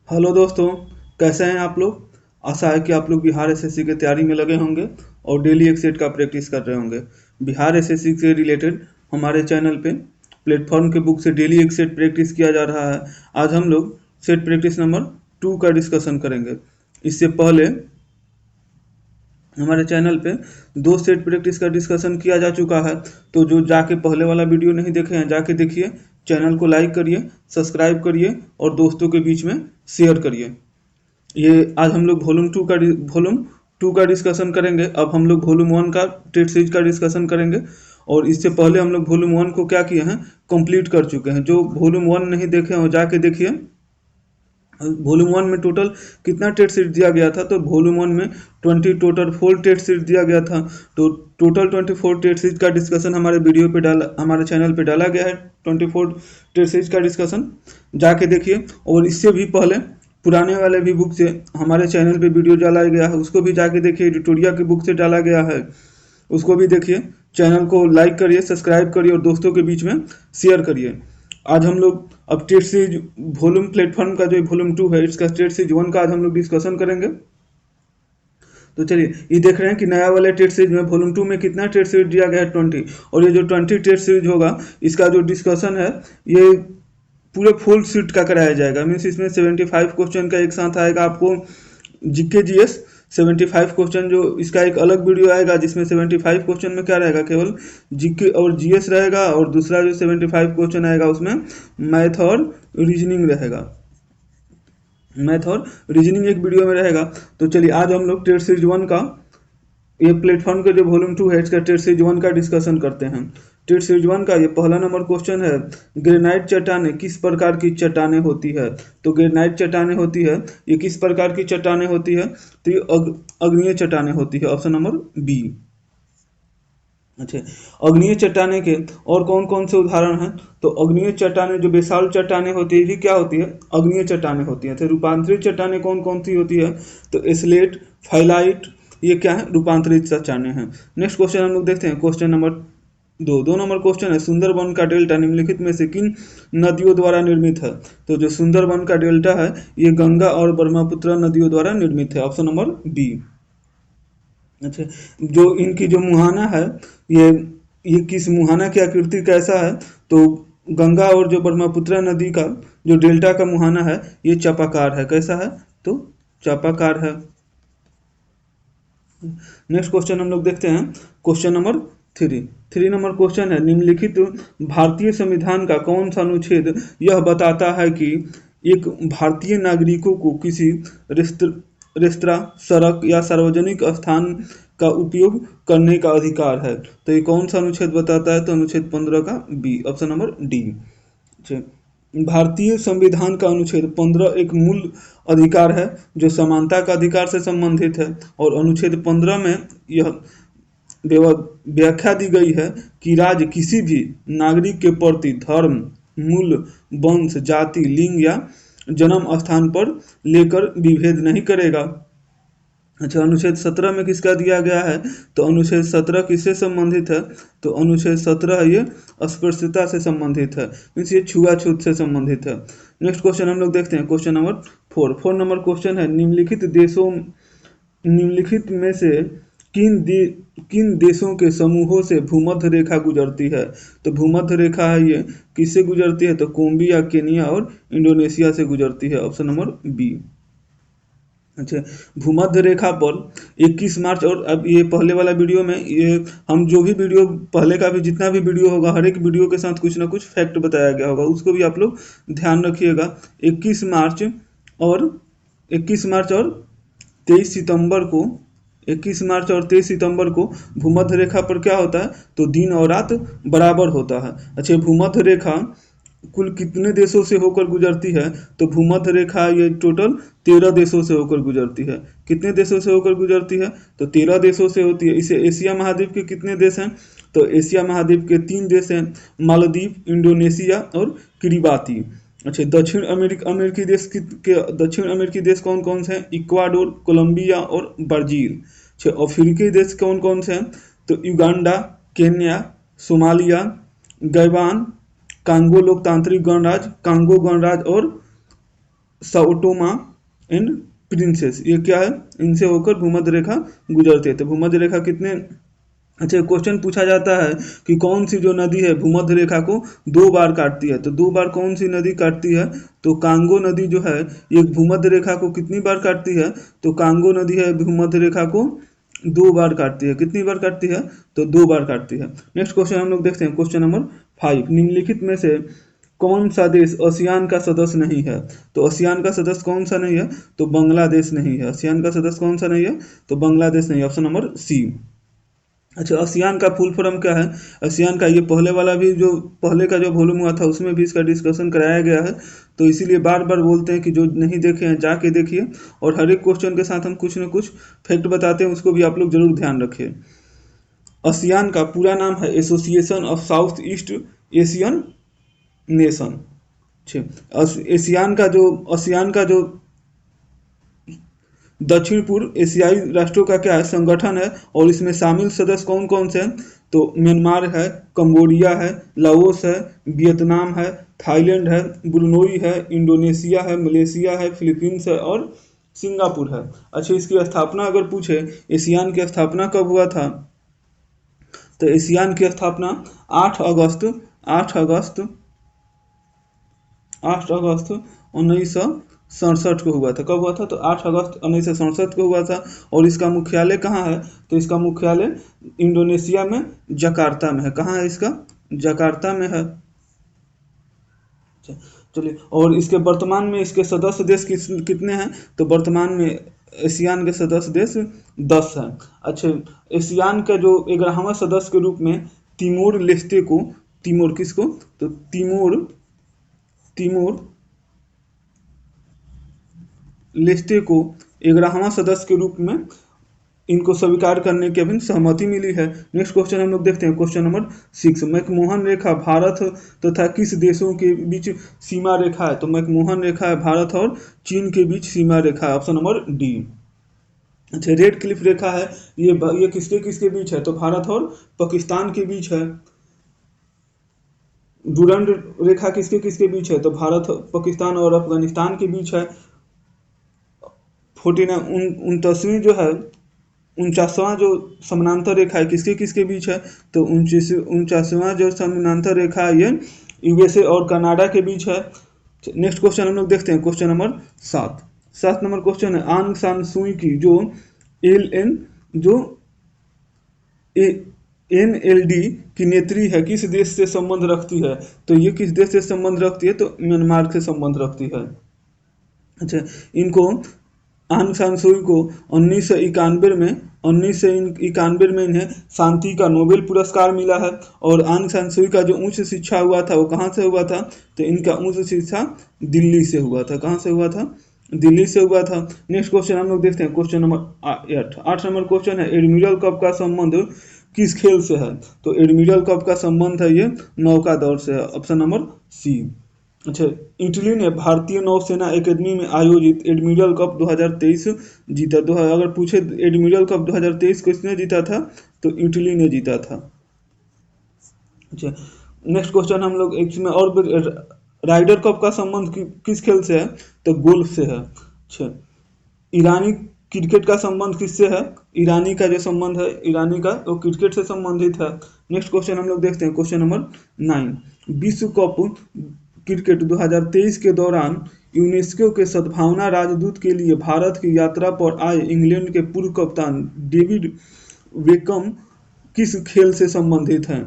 Hello दोस्तों, कैसे हैं आप लोग। आशा है कि आप लोग बिहार एसएससी की तैयारी में लगे होंगे और डेली एक सेट का प्रैक्टिस कर रहे होंगे। बिहार एसएससी से रिलेटेड हमारे चैनल पे प्लेटफॉर्म के बुक से डेली एक सेट प्रैक्टिस किया जा रहा है। आज हम लोग सेट प्रैक्टिस नंबर 2 का डिस्कशन करेंगे। इससे पहले हमारे चैनल पे 2 सेट प्रैक्टिस का डिस्कशन किया जा चुका है, तो जो जाके पहले वाला वीडियो नहीं देखे हैं जाके देखिए। चैनल को लाइक करिए, सब्सक्राइब करिए और दोस्तों के बीच में शेयर करिए। ये आज हम लोग वॉल्यूम 2 का डिस्कशन करेंगे। अब हम लोग वॉल्यूम 1 का टेस्ट सीरीज का डिस्कशन करेंगे। और इससे पहले हम लोग वॉल्यूम 1 को क्या किए हैं, कंप्लीट कर चुके हैं। जो वॉल्यूम 1 नहीं देखे हैं वो जाके देखिए। वॉल्यूम 1 में टोटल कितना टेस्ट सीरीज दिया गया था, तो वॉल्यूम 1 में 20 टोटल 4 टेस्ट सीरीज दिया गया था। तो टोटल 24 टेस्ट सीरीज का डिस्कशन हमारे चैनल पे डाला गया है। 24 टेस्ट सीरीज का डिस्कशन जाके देखिए। और इससे भी पहले पुराने वाले भी बुक से हमारे चैनल पे वीडियो डाला गया है, उसको भी जाके देखिए। एडिटोरिया की बुक से डाला गया है, उसको भी देखिए। चैनल को लाइक करिए, सब्सक्राइब करिए और दोस्तों के बीच में शेयर करिए। आज हम लोग अब टेस्ट सीरीज वॉल्यूम प्लेटफॉर्म का जो वॉल्यूम 2 है, इसका टेस्ट सीरीज 1 का आज हम लोग डिस्कशन करेंगे। तो चलिए, ये देख रहे हैं कि नया वाले टेस्ट सीरीज में वॉल्यूम 2 में कितना टेस्ट सीरीज दिया गया है, 20। और ये जो 20 टेस्ट सीरीज होगा, इसका जो डिस्कशन है ये पूरे फुल सीट का कराया जाएगा। मीन्स इसमें 75 क्वेश्चन का एक साथ आएगा आपको। जीके जीएस 75 क्वेश्चन, जो इसका एक अलग वीडियो आएगा जिसमें 75 क्वेश्चन में क्या रहेगा, केवल जीके और जीएस रहेगा। और दूसरा जो 75 क्वेश्चन आएगा उसमें मैथ और रीजनिंग रहेगा। मैथ और रीजनिंग एक वीडियो में रहेगा। तो चलिए, आज हम लोग टेस्ट सीरीज 1 का ये प्लेटफॉर्म का जो वॉल्यूम 2 है, इसका टेस्ट सीरीज 1 का डिस्कशन करते हैं। टेस्ट सीरीज 1 का ये पहला नंबर क्वेश्चन है, ग्रेनाइट चट्टानें किस प्रकार की चट्टानें होती है। तो ग्रेनाइट चट्टानें होती है, ये किस प्रकार की चट्टानें होती है, तो ये अग्नीय चट्टानें होती है। Option number B. अच्छा, अग्नीय चट्टानें के और कौन कौन से उदाहरण हैं, तो अग्नीय चट्टानें जो बेसाल्ट चट्टानें होती है, ये क्या होती है, अग्नीय चट्टानें होती हैं। तो रूपांतरित चट्टानें कौन कौन सी होती है, तो स्लेट, फाइलाइट, ये क्या है, रूपांतरित चट्टानें हैं। नेक्स्ट क्वेश्चन हम लोग देखते हैं, क्वेश्चन नंबर 2 नंबर क्वेश्चन है, सुंदरबन का डेल्टा निम्नलिखित में से किन नदियों द्वारा निर्मित है। तो जो सुंदरबन का डेल्टा है, ये गंगा और ब्रह्मपुत्र नदियों द्वारा निर्मित है। Option number B. अच्छा, जो इनकी जो मुहाना है, ये ये किस मुहाना की आकृति कैसा है, तो गंगा और जो ब्रह्मपुत्र नदी का जो डेल्टा का मुहाना है, ये चपाकार है। कैसा है, तो चपाकार है। नेक्स्ट क्वेश्चन हम लोग देखते हैं, क्वेश्चन नंबर 3 नंबर क्वेश्चन है, निम्नलिखित भारतीय संविधान का कौन सा अनुच्छेद यह बताता है कि एक भारतीय नागरिकों को किसी रेस्तरां, सड़क या सार्वजनिक स्थान का उपयोग करने का अधिकार है। तो ये कौन सा अनुच्छेद बताता है, तो अनुच्छेद 15 का बी। Option number D. भारतीय संविधान का अनुच्छेद 15 एक मूल अधिकार है जो समानता का अधिकार से संबंधित है। और अनुच्छेद 15 में यह व्याख्या दी गई है कि राज्य किसी भी नागरिक के प्रति धर्म, मूल, वंश, जाति, लिंग या जन्म स्थान पर लेकर विभेद नहीं करेगा। अच्छा, अनुच्छेद 17 में किसका दिया गया है, तो अनुच्छेद 17 किससे संबंधित है, तो अनुच्छेद 17 ये अस्पृश्यता से संबंधित है। मीन्स ये छुआछूत से संबंधित है। नेक्स्ट क्वेश्चन हम लोग देखते हैं, क्वेश्चन नंबर 4 नंबर क्वेश्चन है, निम्नलिखित में से किन देशों के समूहों से भूमध्य रेखा गुजरती है। तो भूमध्य रेखा है, ये किससे गुजरती है, तो कोलंबिया, केनिया और इंडोनेशिया से गुजरती है। Option number B. अच्छा, भूमध्य रेखा पर 21 मार्च, और अब ये पहले वाला वीडियो में ये हम जो भी वीडियो पहले का भी जितना भी वीडियो होगा, हर एक वीडियो के साथ कुछ ना कुछ फैक्ट बताया गया होगा, उसको भी आप लोग ध्यान रखिएगा। 21 मार्च और 23 सितंबर को 21 मार्च और 23 सितंबर को भूमध्य रेखा पर क्या होता है, तो दिन और रात बराबर होता है। अच्छा, भूमध्य रेखा कुल कितने देशों से होकर गुजरती है, तो भूमध्य रेखा ये टोटल 13 देशों से होकर गुजरती है। कितने देशों से होकर गुजरती है, तो 13 देशों से होती है। इसे एशिया महाद्वीप के कितने देश हैं, तो एशिया महाद्वीप के 3 देश हैं, मालदीव, इंडोनेशिया और किरिबाती। अच्छा, अमेरिकी दक्षिण अमेरिकी देश कौन कौन से हैं, इक्वाडोर, कोलंबिया और ब्राजील। अच्छा, अफ्रीकी देश कौन कौन से हैं, तो युगांडा, केन्या, सोमालिया, गैबान, कांगो लोकतांत्रिक गणराज्य, कांगो गणराज्य और साओटोमा एंड प्रिंसेस, ये क्या है, इनसे होकर भूमध्य रेखा गुजरती है। तो भूमध्य रेखा कितने, अच्छा क्वेश्चन पूछा जाता है कि कौन सी जो नदी है भूमध्य रेखा को 2 बार काटती है, तो 2 बार कौन सी नदी काटती है, तो कांगो नदी जो है ये भूमध्य रेखा को कितनी बार काटती है, तो कांगो नदी है भूमध्य रेखा को 2 बार काटती है। कितनी बार काटती है, तो 2 बार काटती है। नेक्स्ट क्वेश्चन हम लोग देखते हैं, क्वेश्चन नंबर 5, निम्नलिखित में से कौन सा देश आसियान का सदस्य नहीं है, तो आसियान का सदस्य कौन सा नहीं है, तो बांग्लादेश नहीं है। आसियान का सदस्य कौन सा नहीं है, तो बांग्लादेश नहीं है, ऑप्शन नंबर सी। अच्छा आसियान का फुल फॉर्म क्या है, आसियान का, ये पहले वाला भी जो पहले का जो वॉल्यूम हुआ था उसमें भी इसका डिस्कशन कराया गया है, तो इसीलिए बार बार बोलते हैं कि जो नहीं देखे हैं जाके देखिए, और हर एक क्वेश्चन के साथ हम कुछ न कुछ फैक्ट बताते हैं, उसको भी आप लोग जरूर ध्यान रखिए। आसियान का पूरा नाम है association of south east Asian nation. ASEAN का जो दक्षिण पूर्व एशियाई राष्ट्रों का क्या है, संगठन है, और इसमें शामिल सदस्य कौन कौन से हैं, तो म्यांमार है, कंबोडिया है, लाओस है, वियतनाम है, थाईलैंड है, ब्रुनोई है, इंडोनेशिया है, मलेशिया है, फिलीपींस है और सिंगापुर है। अच्छा इसकी स्थापना अगर पूछे, एशियान की स्थापना कब हुआ था, तो एशियान की स्थापना 8 अगस्त 8 अगस्त 1967 को हुआ था। कब हुआ था, तो 8 अगस्त 1967 को हुआ था। और इसका मुख्यालय कहाँ है, तो इसका मुख्यालय इंडोनेशिया में जकार्ता में है। कहाँ है इसका, जकार्ता में है। चलिए, और इसके वर्तमान में इसके सदस्य देश कितने हैं, तो वर्तमान में एशियान के सदस्य देश 10 हैं। अच्छा एशियान का जो 11वां सदस्य के रूप में तिमोर लेस्टे को, तिमोर किसको, तो तिमोर लेस्टे को 11वां सदस्य के रूप में इनको स्वीकार करने की अभी सहमति मिली है। नेक्स्ट क्वेश्चन हम लोग देखते हैं, क्वेश्चन नंबर 6, मैकमोहन रेखा भारत तथा किस देशों के बीच सीमा रेखा है, तो मैकमोहन रेखा है भारत और चीन के बीच सीमा रेखा है, ऑप्शन नंबर डी। अच्छा रेड क्लिफ रेखा है, ये किसके किसके बीच है, तो भारत और पाकिस्तान के बीच है। डूरंड रेखा किसके किसके बीच है, तो भारत पाकिस्तान और अफगानिस्तान के बीच है। 49वीं जो है 49वां जो समानांतर रेखा है किसके किसके बीच है, तो 49वां जो समानांतर रेखा है ये यूएसए और कनाडा के बीच है। नेक्स्ट क्वेश्चन हम लोग देखते हैं, क्वेश्चन नंबर 7 नंबर क्वेश्चन है, आंग सान सुई की जो एनएलडी की नेत्री है किस देश से संबंध रखती है, तो ये किस देश से संबंध रखती है, तो म्यांमार से संबंध रखती है। अच्छा इनको आंग सान सुई को 1991 में इन्हें शांति का नोबेल पुरस्कार मिला है। और आंग सान सुई का जो उच्च शिक्षा हुआ था वो कहाँ से हुआ था, तो इनका उच्च शिक्षा दिल्ली से हुआ था। कहाँ से हुआ था, दिल्ली से हुआ था। नेक्स्ट क्वेश्चन हम लोग देखते हैं, क्वेश्चन नंबर 8 नंबर क्वेश्चन है, एडमिरल कप का संबंध किस खेल से है, तो एडमिरल कप का संबंध है ये नौका दौड़ से है, ऑप्शन नंबर सी। अच्छा इटली ने भारतीय नौसेना एकेडमी में आयोजित एडमिरल कप 2023 जीता। अगर पूछे एडमिरल कप 2023 किसने जीता था, तो इटली ने जीता था। अच्छा नेक्स्ट क्वेश्चन हम लोग इसमें और राइडर कप का संबंध किस खेल से है, तो गोल्फ से है। अच्छा ईरानी क्रिकेट का संबंध किससे है, ईरानी का जो संबंध है ईरानी का वो क्रिकेट से संबंधित है। नेक्स्ट क्वेश्चन हम लोग देखते हैं, क्वेश्चन नंबर 9, विश्व कप क्रिकेट 2023 के दौरान यूनेस्को के सद्भावना राजदूत के लिए भारत की यात्रा पर आए इंग्लैंड के पूर्व कप्तान डेविड बेकहम किस खेल से संबंधित हैं,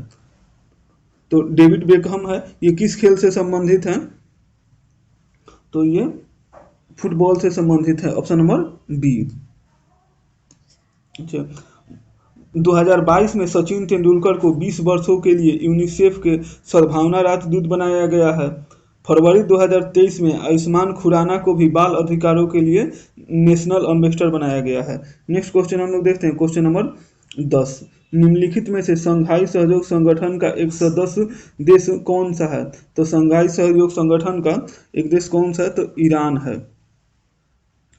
तो डेविड बेकहम है ये किस खेल से संबंधित हैं, तो ये फुटबॉल से संबंधित है, ऑप्शन नंबर बी। अच्छा 2022 में सचिन तेंदुलकर को 20 वर्षों के लिए यूनिसेफ के सद्भावना राजदूत बनाया गया है। फरवरी 2023 में आयुष्मान खुराना को भी बाल अधिकारों के लिए नेशनल एम्बेसडर बनाया गया है। नेक्स्ट क्वेश्चन हम लोग देखते हैं, क्वेश्चन नंबर 10, निम्नलिखित में से संघाई सहयोग संगठन का एक सदस्य देश कौन सा है, तो संघाई सहयोग संगठन का एक देश कौन सा है, तो ईरान है,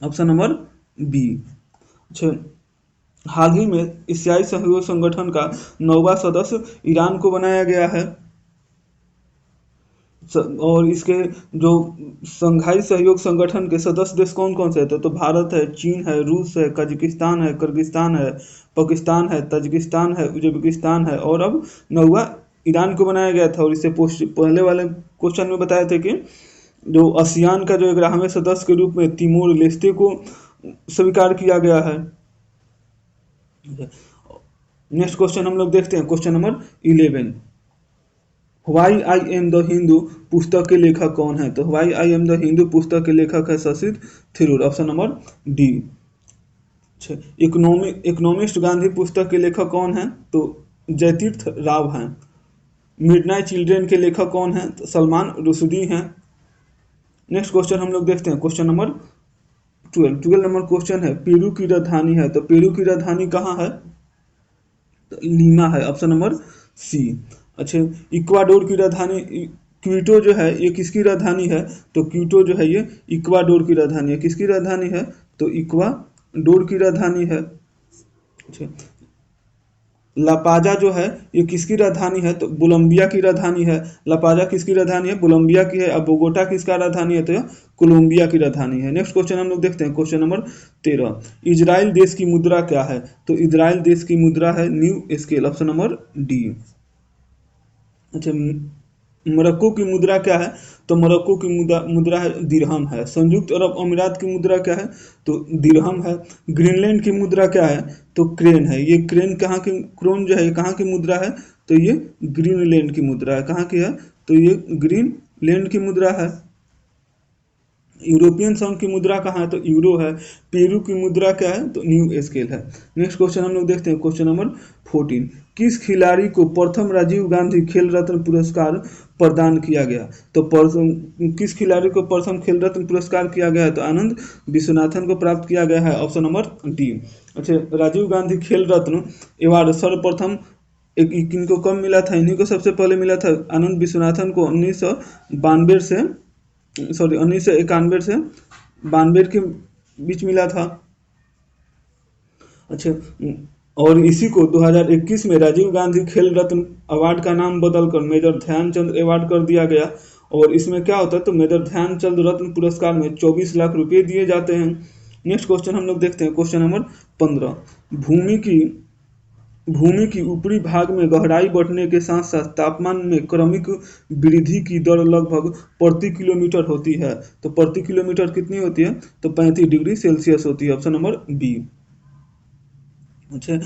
ऑप्शन नंबर बी। अच्छा हाल ही में एशियाई सहयोग संगठन का 9वां सदस्य ईरान को बनाया गया है। और इसके जो संघाई सहयोग संगठन के सदस्य देश कौन कौन से हैं? तो भारत है, चीन है, रूस है, कजाकिस्तान है, किर्गिस्तान है, पाकिस्तान है, ताजिकिस्तान है, उज्बेकिस्तान है, और अब नौवां ईरान को बनाया गया था। और इससे पहले वाले क्वेश्चन में बताए थे कि जो आसियान का जो 11वें सदस्य के रूप में तिमोर लेस्ते को स्वीकार किया गया है। नेक्स्ट क्वेश्चन हम लोग देखते हैं, question number 11। Why I am the Hindu पुस्तक के लेखक कौन है? तो why I am the Hindu पुस्तक के लेखक है Shashi Tharoor, option number D. Economist Gandhi पुस्तक के लेखक कौन है? तो जयतीर्थ राव हैं। मिडनाइट चिल्ड्रेन के लेखक कौन है? तो सलमान रुश्दी हैं। नेक्स्ट क्वेश्चन हम लोग देखते हैं, क्वेश्चन नंबर 12 नंबर क्वेश्चन है, पेरू की राजधानी है? तो पेरू की राजधानी कहाँ है? तो लीमा है, ऑप्शन नंबर सी। अच्छा, इक्वाडोर की राजधानी क्विटो जो है ये किसकी राजधानी है? तो क्विटो जो है ये इक्वाडोर की राजधानी है। किसकी राजधानी है? तो इक्वाडोर की राजधानी है। अच्छा, लापाजा जो है ये किसकी राजधानी है? तो कोलंबिया की राजधानी है। लापाजा किसकी राजधानी है? कोलंबिया की है। अब बोगोटा किसका राजधानी है? तो कोलंबिया की राजधानी है। नेक्स्ट क्वेश्चन हम लोग देखते हैं, क्वेश्चन नंबर 13। इजराइल देश की मुद्रा क्या है? तो इजराइल देश की मुद्रा है new scale, option number D. अच्छा, मोरक्को की मुद्रा क्या है? तो मोरक्को की मुद्रा है दिरहम है। संयुक्त अरब अमीरात की मुद्रा क्या है? तो दिरहम है। ग्रीनलैंड की मुद्रा क्या है? तो क्रेन है। ये क्रेन कहाँ की, क्रोन जो है कहाँ की मुद्रा है? तो ये ग्रीनलैंड की मुद्रा है। कहाँ की है? तो ये ग्रीनलैंड की मुद्रा है। यूरोपियन संघ की मुद्रा कहाँ है? तो यूरो है। पेरू की मुद्रा क्या है? तो न्यू स्केल है। नेक्स्ट क्वेश्चन हम लोग देखते हैं, क्वेश्चन नंबर 14। किस खिलाड़ी को प्रथम राजीव गांधी खेल रत्न पुरस्कार प्रदान किया गया? तो किस खिलाड़ी को प्रथम खेल रत्न पुरस्कार किया गया है? तो आनंद विश्वनाथन को प्राप्त किया गया है, ऑप्शन नंबर डी। अच्छा, राजीव गांधी खेल रत्न अवार्ड सर्वप्रथम इनको कब मिला था? इन्हीं को सबसे पहले मिला था, आनंद विश्वनाथन को 1992 से 1991 से 92 के बीच मिला था। अच्छा, और इसी को 2021 में राजीव गांधी खेल रत्न अवार्ड का नाम बदलकर मेजर ध्यानचंद अवार्ड कर दिया गया। और इसमें क्या होता है? तो मेजर ध्यानचंद रत्न पुरस्कार में 24 लाख रुपए दिए जाते हैं। नेक्स्ट क्वेश्चन हम लोग देखते हैं, क्वेश्चन नंबर 15। भूमि की ऊपरी भाग में गहराई बढ़ने के साथ साथ तापमान में क्रमिक वृद्धि की दर लगभग प्रति किलोमीटर होती है। तो प्रति किलोमीटर कितनी होती है? तो 35 डिग्री सेल्सियस होती है, ऑप्शन नंबर बी। अच्छा,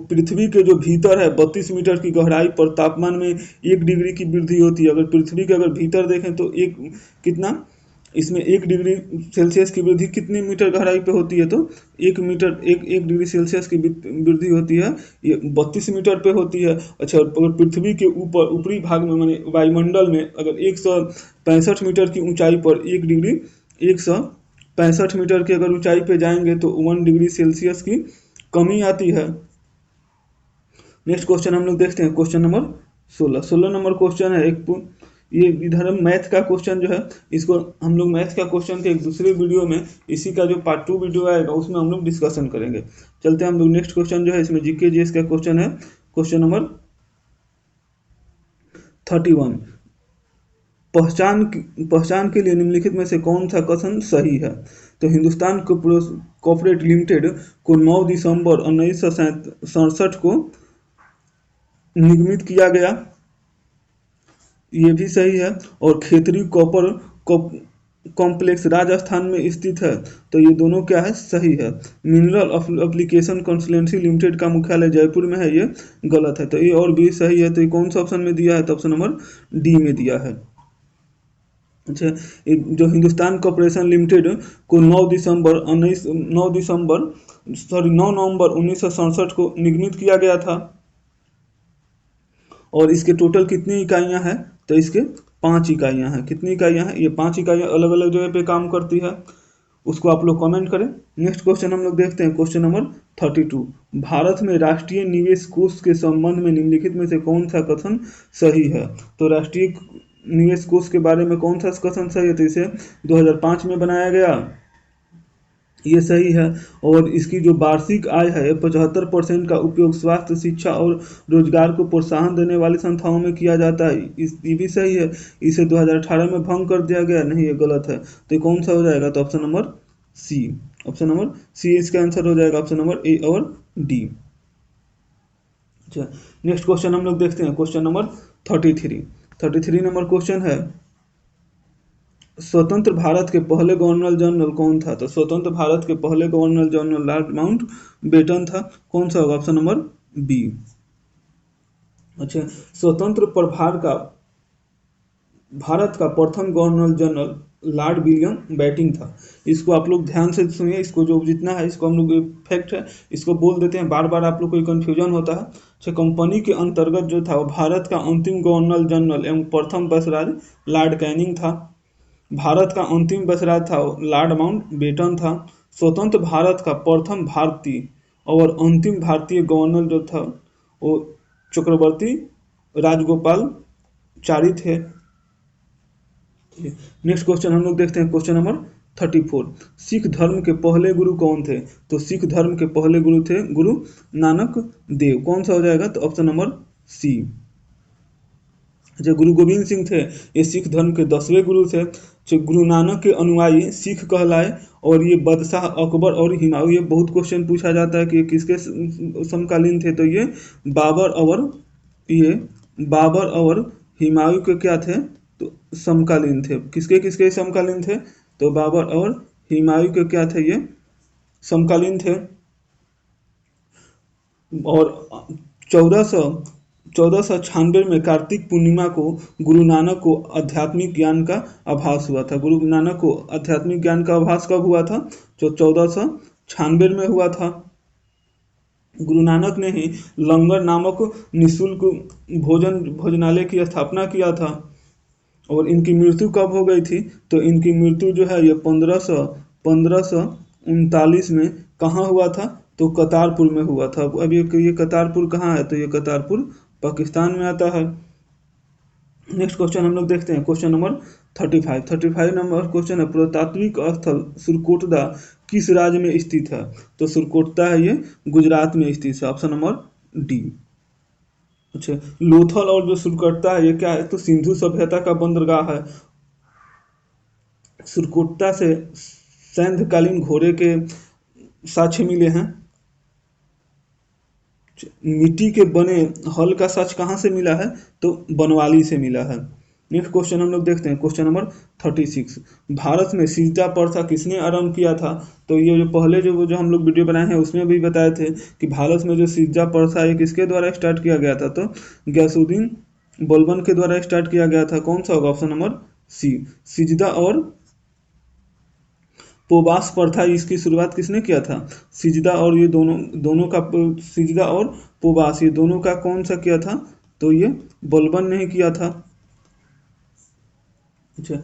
पृथ्वी के जो भीतर है 32 मीटर की गहराई पर तापमान में 1 डिग्री की वृद्धि होती है। अगर पृथ्वी के भीतर देखें तो एक कितना, इसमें 1 डिग्री सेल्सियस की वृद्धि कितने मीटर गहराई पे होती है? तो 1 डिग्री सेल्सियस की वृद्धि होती है, ये 32 मीटर पे होती है। अच्छा, अगर पृथ्वी के ऊपरी भाग में माने वायुमंडल में अगर 165 मीटर की ऊंचाई पर 165 मीटर की अगर ऊंचाई पे जाएंगे तो 1 डिग्री सेल्सियस की कमी आती है। नेक्स्ट क्वेश्चन हम लोग देखते हैं, क्वेश्चन नंबर 16 नंबर क्वेश्चन है ये इधर मैथ का क्वेश्चन जो है, इसको हम लोग मैथ का क्वेश्चन के एक दूसरे वीडियो में, इसी का जो पार्ट 2 वीडियो आएगा उसमें हम लोग डिस्कशन करेंगे। चलते हैं हम लोग नेक्स्ट क्वेश्चन जो है, इसमें जीके जीएस का क्वेश्चन है, क्वेश्चन नंबर 31। पहचान के लिए निम्नलिखित में से कौन सा कथन सही है? तो हिंदुस्तान कॉर्पोरेट लिमिटेड को 9 दिसंबर 1967 को निगमित किया गया, ये भी सही है। और खेतरी कॉपर कॉम्प्लेक्स राजस्थान में स्थित है, तो ये दोनों क्या है? सही है। मिनरल एप्लीकेशन कंसल्टेंसी लिमिटेड का मुख्यालय जयपुर में है, ये गलत है। तो ये और भी सही है। तो ये कौन सा ऑप्शन में दिया है? तो ऑप्शन नंबर डी में दिया है। अच्छा, जो हिंदुस्तान कॉर्पोरेशन लिमिटेड को 9 नवंबर 1967 को निगमित किया गया था। और इसके टोटल कितनी इकाइयां हैं? तो इसके 5 इकाइयां हैं। कितनी इकाइयां हैं? ये 5 इकाइयां अलग अलग जगह पे काम करती है, उसको आप लोग कमेंट करें। नेक्स्ट क्वेश्चन हम लोग देखते हैं, क्वेश्चन नंबर 32। भारत में राष्ट्रीय निवेश कोष के संबंध में निम्नलिखित में से कौन सा कथन सही है? तो राष्ट्रीय निवेश कोष के बारे में कौन सा कथन सही है? तो इसे 2005 में बनाया गया। ये सही है। और इसकी जो वार्षिक आय है 75% का उपयोग स्वास्थ्य, शिक्षा और रोजगार को प्रोत्साहन देने वाली संस्थाओं में किया जाता है। ये भी सही है। इसे 2018 में भंग कर दिया गया, नहीं ये गलत है। तो ये कौन सा हो जाएगा? तो option number C. Option number C इसका आंसर हो जाएगा, ऑप्शन नंबर ए और डी। अच्छा, नेक्स्ट क्वेश्चन हम लोग देखते हैं, क्वेश्चन नंबर 33 नंबर क्वेश्चन है, स्वतंत्र भारत के पहले गवर्नर जनरल कौन था? तो स्वतंत्र भारत के पहले governor general Lord Mountbatten था। कौन सा होगा? Option number B. अच्छा, स्वतंत्र प्रभार का भारत का प्रथम governor general Lord William Bentinck था। इसको आप लोग ध्यान से सुनिए, इसको जो जितना है इसको हम लोग फैक्ट है इसको बोल देते हैं, बार बार आप लोग को कंफ्यूजन होता है। अच्छा, कंपनी के अंतर्गत जो था वो भारत का अंतिम गवर्नर जनरल एवं प्रथम बसराज लॉर्ड कैनिंग था। भारत का अंतिम बसराज था लॉर्ड माउंट बेटन था। स्वतंत्र भारत का प्रथम भारतीय और अंतिम भारतीय गवर्नर जो था वो चक्रवर्ती राजगोपाल चारी थे। नेक्स्ट क्वेश्चन हम लोग देखते हैं, क्वेश्चन नंबर 34। सिख धर्म के पहले गुरु कौन थे? तो सिख धर्म के पहले गुरु थे गुरु नानक देव। कौन सा हो जाएगा? तो ऑप्शन नंबर सी। जो गुरु गोविंद सिंह थे ये सिख धर्म के 10वें गुरु थे। जो गुरु नानक के अनुयायी सिख कहलाए। और ये बादशाह अकबर और हुमायूं, ये बहुत क्वेश्चन पूछा जाता है कि ये किसके समकालीन थे? तो ये बाबर और हुमायूं के क्या थे? तो समकालीन थे। किसके किसके समकालीन थे? तो बाबर और हुमायूं के क्या थे? ये समकालीन थे। और 1496 में कार्तिक पूर्णिमा को गुरु नानक को आध्यात्मिक ज्ञान का आभास हुआ था। गुरु नानक को आध्यात्मिक ज्ञान का आभास कब हुआ था? जो 1496 में हुआ था। गुरु नानक ने ही लंगर नामक निःशुल्क भोजनालय की स्थापना किया था। और इनकी मृत्यु कब हो गई थी? तो इनकी मृत्यु जो है ये 1539 में कहाँ हुआ था? तो करतारपुर में हुआ था। अब ये करतारपुर कहाँ है? तो ये करतारपुर पाकिस्तान में आता है। नेक्स्ट क्वेश्चन हम लोग देखते हैं, क्वेश्चन नंबर 35 नंबर क्वेश्चन है, पुरातात्विक स्थल सुरकोटदा किस राज्य में स्थित है? तो सुरकोटदा है ये गुजरात में स्थित है। Option number D. अच्छा, लोथल और जो सुरकोटदा है ये क्या है? तो सिंधु सभ्यता का बंदरगाह है। सुरकोटदा से सैंधकालीन घोड़े के साक्ष्य मिले हैं। मिट्टी के बने हल का साक्ष्य कहाँ से मिला है? तो बनवाली से मिला है। नेक्स्ट क्वेश्चन हम लोग देखते हैं, क्वेश्चन नंबर 36। भारत में सिजदा प्रथा किसने आरंभ किया था? तो ये जो पहले जो हम लोग वीडियो बनाए हैं उसमें भी बताए थे कि भारत में जो सिजदा प्रथा है किसके द्वारा स्टार्ट किया गया था? तो गयासुद्दीन बलबन के द्वारा स्टार्ट किया गया था। कौन सा होगा? ऑप्शन नंबर सी। सिजदा और पोबास प्रथा इसकी शुरुआत किसने किया था? सिजदा और ये दोनों का सिजदा और पोबास ये दोनों का कौन सा किया था? तो ये बलबन ने ही किया था। अच्छा,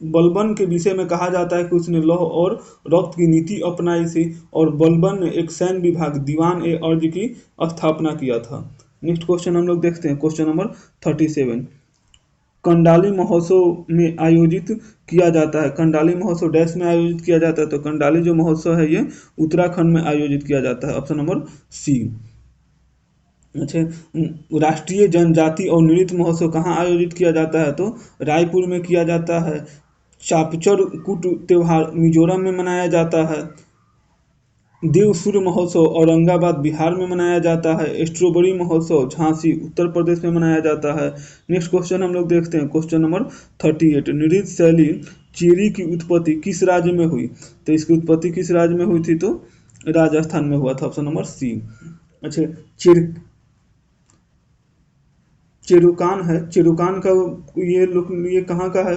बलबन के विषय में कहा जाता है कि उसने लौह और रक्त की नीति अपनाई थी और बलबन ने एक सैन्य विभाग दीवान ए अर्ज की स्थापना किया था। नेक्स्ट क्वेश्चन हम लोग देखते हैं, क्वेश्चन नंबर 37। कंडाली महोत्सव में आयोजित किया जाता है। कंडाली महोत्सव डैश में आयोजित किया जाता है। तो कंडाली जो महोत्सव है ये उत्तराखंड में आयोजित किया जाता है। Option number C. अच्छा, राष्ट्रीय जनजाति और नृत्य महोत्सव कहाँ आयोजित किया जाता है? तो रायपुर में किया जाता है। चापचर कूट त्योहार मिजोरम में मनाया जाता है। देव सूर्य महोत्सव औरंगाबाद बिहार में मनाया जाता है। स्ट्रॉबेरी महोत्सव झांसी उत्तर प्रदेश में मनाया जाता है। नेक्स्ट क्वेश्चन हम लोग देखते हैं, क्वेश्चन नंबर 38। नृत्य शैली चेरी की उत्पत्ति किस राज्य में हुई? तो इसकी उत्पत्ति किस राज्य में हुई थी? तो राजस्थान में हुआ था। Option number C. अच्छा, चेरुकान है, चेरुकान का ये कहाँ का है?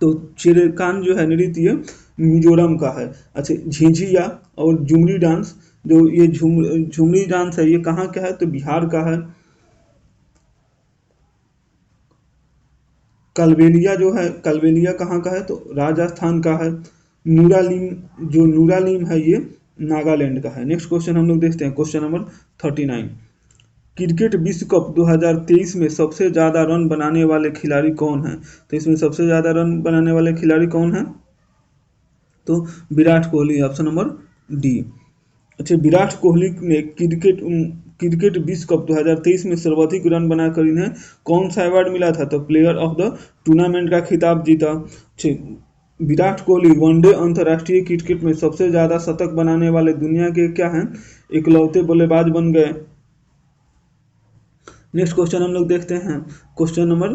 तो चेरुकान जो है नृत्य मिजोरम का है। अच्छा, झिझिया और झुमरी डांस, जो ये झुमरी डांस है ये कहाँ का है? तो बिहार का है। कलबेलिया जो है, कलबेलिया कहाँ का है? तो राजस्थान का है। नूरालीम है ये नागालैंड का है। नेक्स्ट क्वेश्चन हम लोग देखते हैं, क्वेश्चन नंबर 39। क्रिकेट विश्व कप 2023 में सबसे ज़्यादा रन बनाने वाले खिलाड़ी कौन हैं? तो इसमें सबसे ज़्यादा रन बनाने वाले खिलाड़ी कौन हैं? तो Virat Kohli, option number D. अच्छा, विराट कोहली ने क्रिकेट विश्व कप 2023 में सर्वाधिक रन बनाकर इन्हें कौन सा अवार्ड मिला था? तो प्लेयर ऑफ द टूर्नामेंट का खिताब जीता। अच्छा, विराट कोहली वनडे अंतर्राष्ट्रीय क्रिकेट में सबसे ज़्यादा शतक बनाने वाले दुनिया के क्या हैं? इकलौते बल्लेबाज बन गए। नेक्स्ट क्वेश्चन हम लोग देखते हैं, क्वेश्चन नंबर,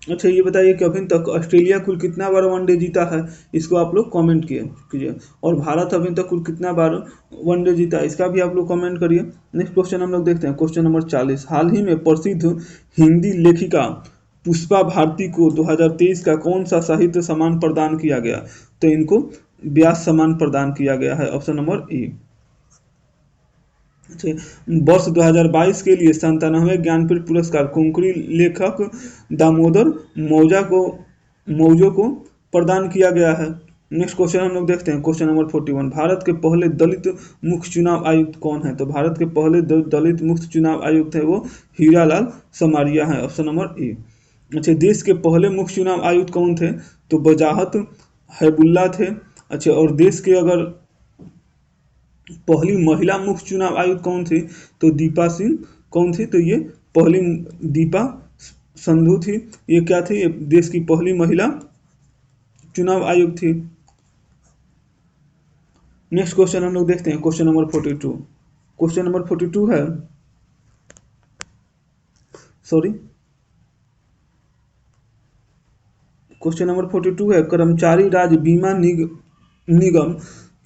अच्छा ये बताइए कि अभी तक ऑस्ट्रेलिया कुल कितना बार वनडे जीता है? इसको आप लोग कमेंट कीजिए। और भारत अभी तक कुल कितना बार वनडे जीता है, इसका भी आप लोग कमेंट करिए। नेक्स्ट क्वेश्चन हम लोग देखते हैं, क्वेश्चन नंबर 40। हाल ही में प्रसिद्ध हिंदी लेखिका पुष्पा भारती को 2023 का कौन सा साहित्य सम्मान प्रदान किया गया? तो इनको व्यास सम्मान प्रदान किया गया है, ऑप्शन नंबर ए। वर्ष 2022 के लिए 97वें ज्ञानपीठ पुरस्कार कोंकणी लेखक दामोदर मौजो को प्रदान किया गया है। नेक्स्ट क्वेश्चन हम लोग देखते हैं, क्वेश्चन नंबर 41। भारत के पहले दलित मुख्य चुनाव आयुक्त कौन है? तो भारत के पहले दलित मुख्य चुनाव आयुक्त है वो हीरालाल समारिया है, ऑप्शन नंबर ए। अच्छा, देश के पहले मुख्य चुनाव आयुक्त कौन थे? तो वजाहत हैबुल्ला थे। अच्छा, और देश के अगर पहली महिला मुख्य चुनाव आयुक्त कौन थी? तो दीपा सिंह कौन थी? तो ये पहली दीपा संधू थी। ये क्या थी? ये देश की पहली महिला चुनाव आयुक्त थी। नेक्स्ट क्वेश्चन हम लोग देखते हैं, क्वेश्चन नंबर 42। क्वेश्चन नंबर 42 है, सॉरी, क्वेश्चन नंबर 42 है, कर्मचारी राज्य बीमा निगम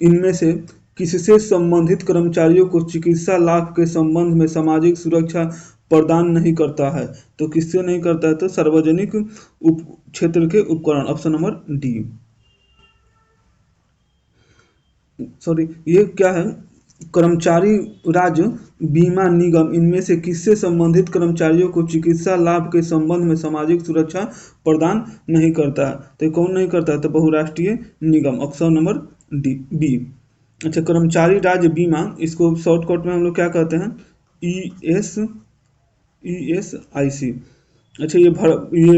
इनमें से किससे संबंधित कर्मचारियों को चिकित्सा लाभ के संबंध में सामाजिक सुरक्षा प्रदान नहीं करता है? तो किससे नहीं करता है? तो सार्वजनिक क्षेत्र के उपकरण, ऑप्शन नंबर डी। सॉरी, ये क्या है? कर्मचारी राज्य बीमा निगम इनमें से किससे संबंधित कर्मचारियों को चिकित्सा लाभ के संबंध में सामाजिक सुरक्षा प्रदान नहीं करता है? तो कौन नहीं करता है? तो बहुराष्ट्रीय निगम, ऑप्शन नंबर डी, बी। अच्छा, कर्मचारी राज्य बीमा, इसको शॉर्टकट में हम लोग क्या कहते हैं? ESIC। अच्छा, ये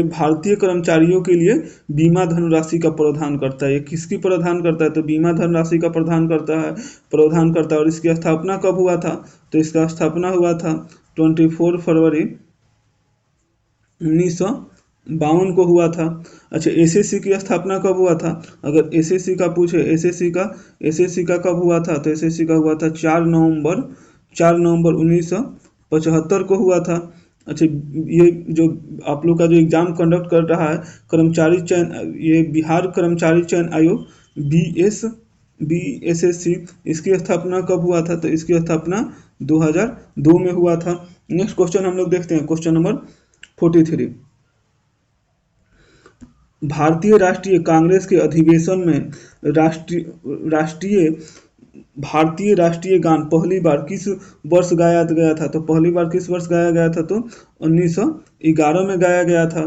भारतीय कर्मचारियों के लिए बीमा धनराशि का प्रावधान करता है। ये किसकी प्रावधान करता है? तो बीमा धनराशि का प्रावधान करता है। और इसकी स्थापना कब हुआ था? तो इसका स्थापना हुआ था 24 फरवरी 1952 को हुआ था। अच्छा, एसएससी की स्थापना कब हुआ था? अगर एसएससी का पूछे, एसएससी का कब हुआ था? तो एसएससी का हुआ था 4 नवंबर 1975 को हुआ था। अच्छा, ये जो आप लोग का जो एग्जाम कंडक्ट कर रहा है कर्मचारी चयन, ये बिहार कर्मचारी चयन आयोग BSSC, इसकी स्थापना कब हुआ था? तो इसकी स्थापना 2002 में हुआ था। नेक्स्ट क्वेश्चन हम लोग देखते हैं, क्वेश्चन नंबर 43। भारतीय राष्ट्रीय कांग्रेस के अधिवेशन में भारतीय राष्ट्रीय गान पहली बार किस वर्ष गाया गया था? तो पहली बार किस वर्ष गाया गया था? तो 1911 में गाया गया था।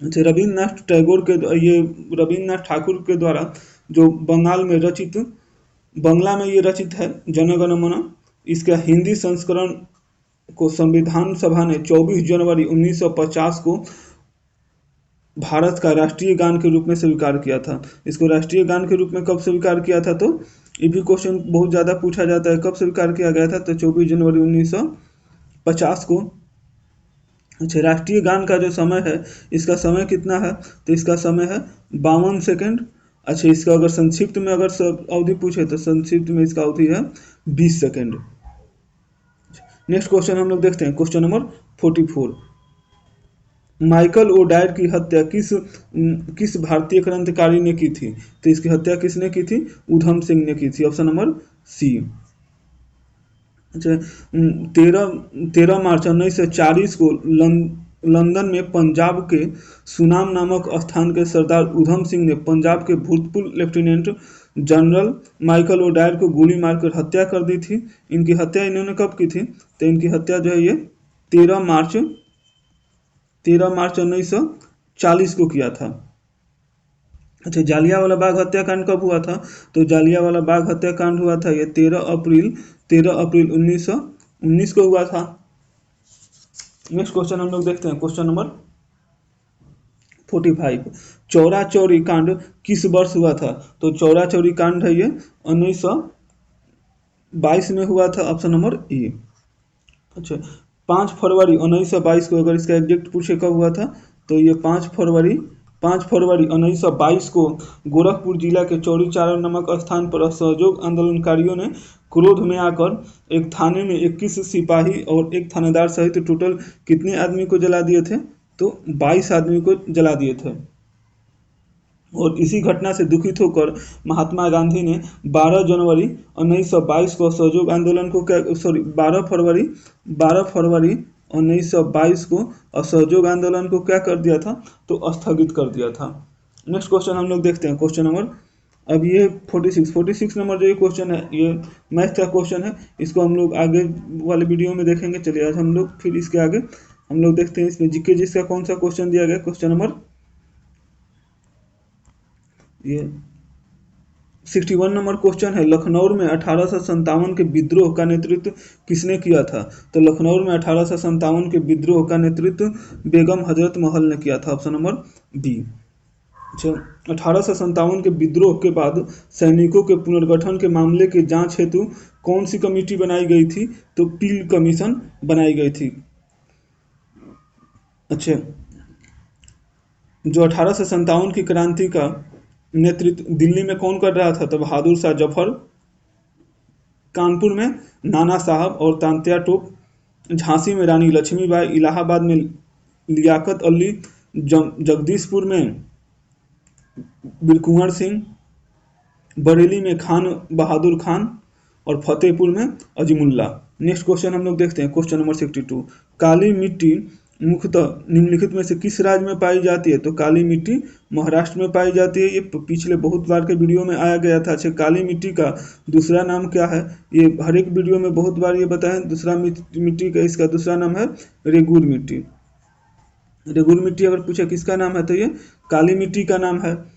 अच्छा, रविन्द्रनाथ ठाकुर के द्वारा जो बंगला में ये रचित है जन गण मन। इसका हिंदी संस्करण को संविधान सभा ने 24 जनवरी 1950 को भारत का राष्ट्रीय गान के रूप में स्वीकार किया था। इसको राष्ट्रीय गान के रूप में कब स्वीकार किया था? तो ये भी क्वेश्चन बहुत ज़्यादा पूछा जाता है, कब स्वीकार किया गया था? तो 24 जनवरी 1950 को। अच्छा, राष्ट्रीय गान का जो समय है, इसका समय कितना है? तो इसका समय है 52 सेकेंड। अच्छा, इसका अगर संक्षिप्त में अगर अवधि पूछे तो संक्षिप्त में इसका अवधि है 20 सेकेंड। नेक्स्ट क्वेश्चन हम लोग देखते हैं, क्वेश्चन नंबर 44। माइकल ओडायर की हत्या किस भारतीय क्रांतिकारी ने की थी? तो इसकी हत्या किसने की थी? उधम सिंह ने की थी, ऑप्शन नंबर सी। अच्छा, 13 मार्च 1940 को लंदन में पंजाब के सुनाम नामक स्थान के सरदार उधम सिंह ने पंजाब के भूतपूर्व लेफ्टिनेंट जनरल माइकल ओडायर को गोली मारकर हत्या कर दी थी। इनकी हत्या इन्होंने कब की थी? तो इनकी हत्या जो है ये 13 मार्च 1940 को किया था। अच्छा, जालियांवाला बाग हत्याकांड कब हुआ था? तो जालियांवाला बाग हत्याकांड हुआ था ये 13 अप्रैल 19 को हुआ था। नेक्स्ट क्वेश्चन हम लोग देखते हैं, क्वेश्चन नंबर 45। चौरा चौरी कांड किस वर्ष हुआ था? तो चौरा चौरी कांड है ये 1922 में हुआ था, ऑप्शन नंबर ए। अच्छा, 5 फरवरी 1922 को अगर इसका एग्जैक्ट पूछे कब हुआ था, तो ये 5 फरवरी 1922 को गोरखपुर जिला के चौरी चौरा नामक स्थान पर असहयोग आंदोलनकारियों ने क्रोध में आकर एक थाने में 21 सिपाही और एक थानेदार सहित टोटल कितने आदमी को जला दिए थे? तो 22 आदमी को जला दिए थे। और इसी घटना से दुखित होकर महात्मा गांधी ने 12 जनवरी 1922 को असहयोग आंदोलन को 12 फरवरी 1922 को असहयोग आंदोलन को क्या कर दिया था? तो स्थगित कर दिया था। नेक्स्ट क्वेश्चन हम लोग देखते हैं, क्वेश्चन नंबर, अब ये 46 नंबर जो ये क्वेश्चन है, ये मैथ का क्वेश्चन है। इसको हम लोग आगे वाले वीडियो में देखेंगे। चलिए आज हम लोग फिर इसके आगे हम लोग देखते हैं इसमें जीके जिसका कौन सा क्वेश्चन दिया गया। क्वेश्चन नंबर ये 61 नंबर क्वेश्चन है, लखनऊ में 1857 के विद्रोह का नेतृत्व किसने किया था? तो लखनऊ में 1857 के विद्रोह का नेतृत्व बेगम हजरत महल ने किया था, ऑप्शन नंबर बी। अच्छा, 1857 के विद्रोह के बाद सैनिकों के पुनर्गठन के मामले की जांच हेतु कौन सी कमेटी बनाई गई थी? तो पील कमीशन बनाई गई थी। अच्छा, जो 1857 की क्रांति का नेतृत्व दिल्ली में कौन कर रहा था? तो बहादुर शाह जफर, कानपुर में नाना साहब और तांत्या टोप, झांसी में रानी लक्ष्मीबाई, इलाहाबाद में लियाकत अली, जगदीशपुर में बिरकुंवर सिंह, बरेली में खान बहादुर खान और फतेहपुर में अजीमुल्ला। नेक्स्ट क्वेश्चन हम लोग देखते हैं, क्वेश्चन नंबर 62। काली मिट्टी मुख्यतः निम्नलिखित में से किस राज्य में पाई जाती है? तो काली मिट्टी महाराष्ट्र में पाई जाती है। ये पिछले बहुत बार के वीडियो में आया गया था। अच्छा, काली मिट्टी का दूसरा नाम क्या है? ये हर एक वीडियो में बहुत बार ये बताएं, दूसरा मिट्टी का इसका दूसरा नाम है रेगूर मिट्टी। रेगूर मिट्टी अगर पूछे किसका नाम है, तो ये काली मिट्टी का नाम है।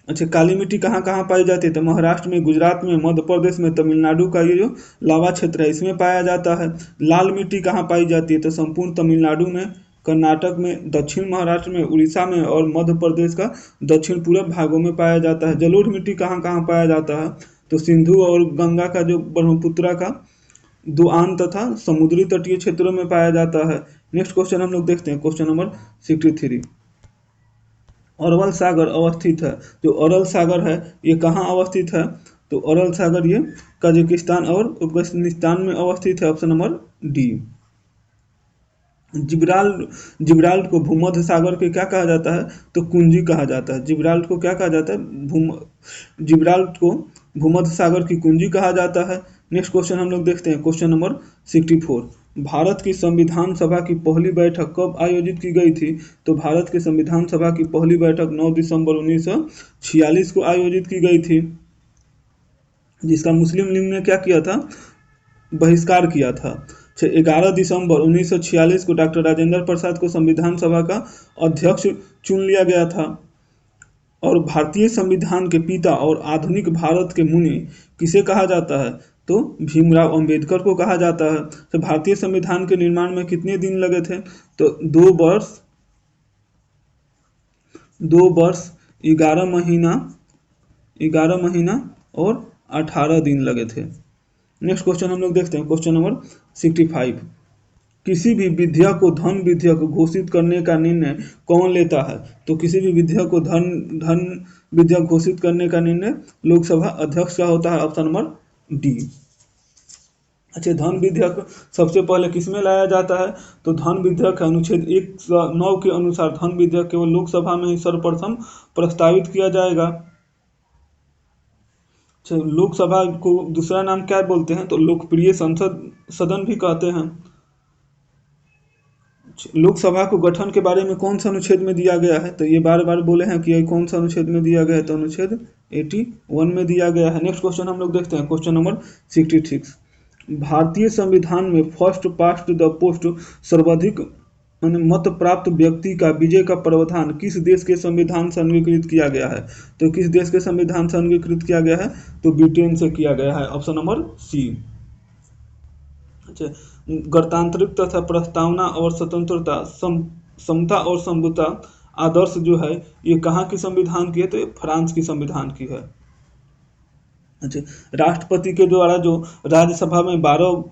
अच्छा, काली मिट्टी कहाँ कहाँ पाई जाती है? तो महाराष्ट्र में, गुजरात में, मध्य प्रदेश में, तमिलनाडु का ये जो लावा क्षेत्र है इसमें पाया जाता है। लाल मिट्टी कहाँ पाई जाती है? तो संपूर्ण तमिलनाडु में, कर्नाटक में, दक्षिण महाराष्ट्र में, उड़ीसा में और मध्य प्रदेश का दक्षिण पूर्व भागों में पाया जाता है। जलोढ़ मिट्टी कहाँ कहाँ पाया जाता है? तो सिंधु और गंगा का जो ब्रह्मपुत्रा का दुआन तथा समुद्री तटीय क्षेत्रों में पाया जाता है। नेक्स्ट क्वेश्चन हम लोग देखते हैं, क्वेश्चन नंबर 63। अरवल सागर अवस्थित है। जो अरल सागर है ये कहाँ अवस्थित है? तो अरल सागर ये कजाकिस्तान और उज्बेकिस्तान में अवस्थित है, ऑप्शन नंबर डी। जिब्राल्ट को भूमध्य सागर के क्या कहा जाता है? तो कुंजी कहा जाता है। जिब्राल्ट को क्या कहा जाता है? जिब्राल्ट को भूमध्य सागर की कुंजी कहा जाता है। नेक्स्ट क्वेश्चन हम लोग देखते हैं, क्वेश्चन नंबर 64। भारत की संविधान सभा की पहली बैठक कब आयोजित की गई थी? तो भारत के संविधान सभा की पहली बैठक 9 दिसंबर 1946 को आयोजित की गई थी, जिसका मुस्लिम लीग ने क्या किया था? बहिष्कार किया था। 11 दिसंबर 1946 को डॉक्टर राजेंद्र प्रसाद को संविधान सभा का अध्यक्ष चुन लिया गया था। और भारतीय संविधान के पिता और आधुनिक भारत के मुनि किसे कहा जाता है? तो भीमराव अंबेडकर को कहा जाता है। तो भारतीय संविधान के निर्माण में कितने दिन लगे थे? तो 2 वर्ष 11 महीना और 18 दिन लगे थे। नेक्स्ट क्वेश्चन हम लोग देखते हैं, क्वेश्चन नंबर 65। किसी भी विधेयक को धन विधेयक घोषित करने का निर्णय कौन लेता है? तो किसी भी विधेयक को धन विधेयक घोषित करने का निर्णय लोकसभा अध्यक्ष का होता है, ऑप्शन नंबर डी। अच्छा, धन विधेयक सबसे पहले किसमें लाया जाता है? तो धन विधेयक अनुच्छेद 109 के अनुसार धन विधेयक केवल लोकसभा में ही सर्वप्रथम प्रस्तावित किया जाएगा। अच्छा, लोकसभा को दूसरा नाम क्या बोलते हैं? तो लोकप्रिय संसद सदन भी कहते हैं। लोकसभा को गठन के बारे में कौन सा अनुच्छेद में दिया गया है? तो ये बार बार बोले हैं कि ये कौन सा अनुच्छेद में दिया गया है? तो अनुच्छेद 81 में दिया गया है। नेक्स्ट क्वेश्चन हम लोग देखते हैं, क्वेश्चन नंबर 66। भारतीय संविधान में फर्स्ट पास्ट द पोस्ट सर्वाधिक मत प्राप्त व्यक्ति का विजय का प्रावधान किस देश के संविधान से अंगीकृत किया गया है? तो किस देश के संविधान से अंगीकृत किया गया है? तो ब्रिटेन से किया गया है, ऑप्शन नंबर सी। अच्छा, गणतांत्रिक तथा प्रस्तावना और स्वतंत्रता, समता और समता आदर्श जो है ये कहाँ की संविधान की है? तो ये फ्रांस की संविधान की है। अच्छा, राष्ट्रपति के द्वारा जो राज्यसभा में 12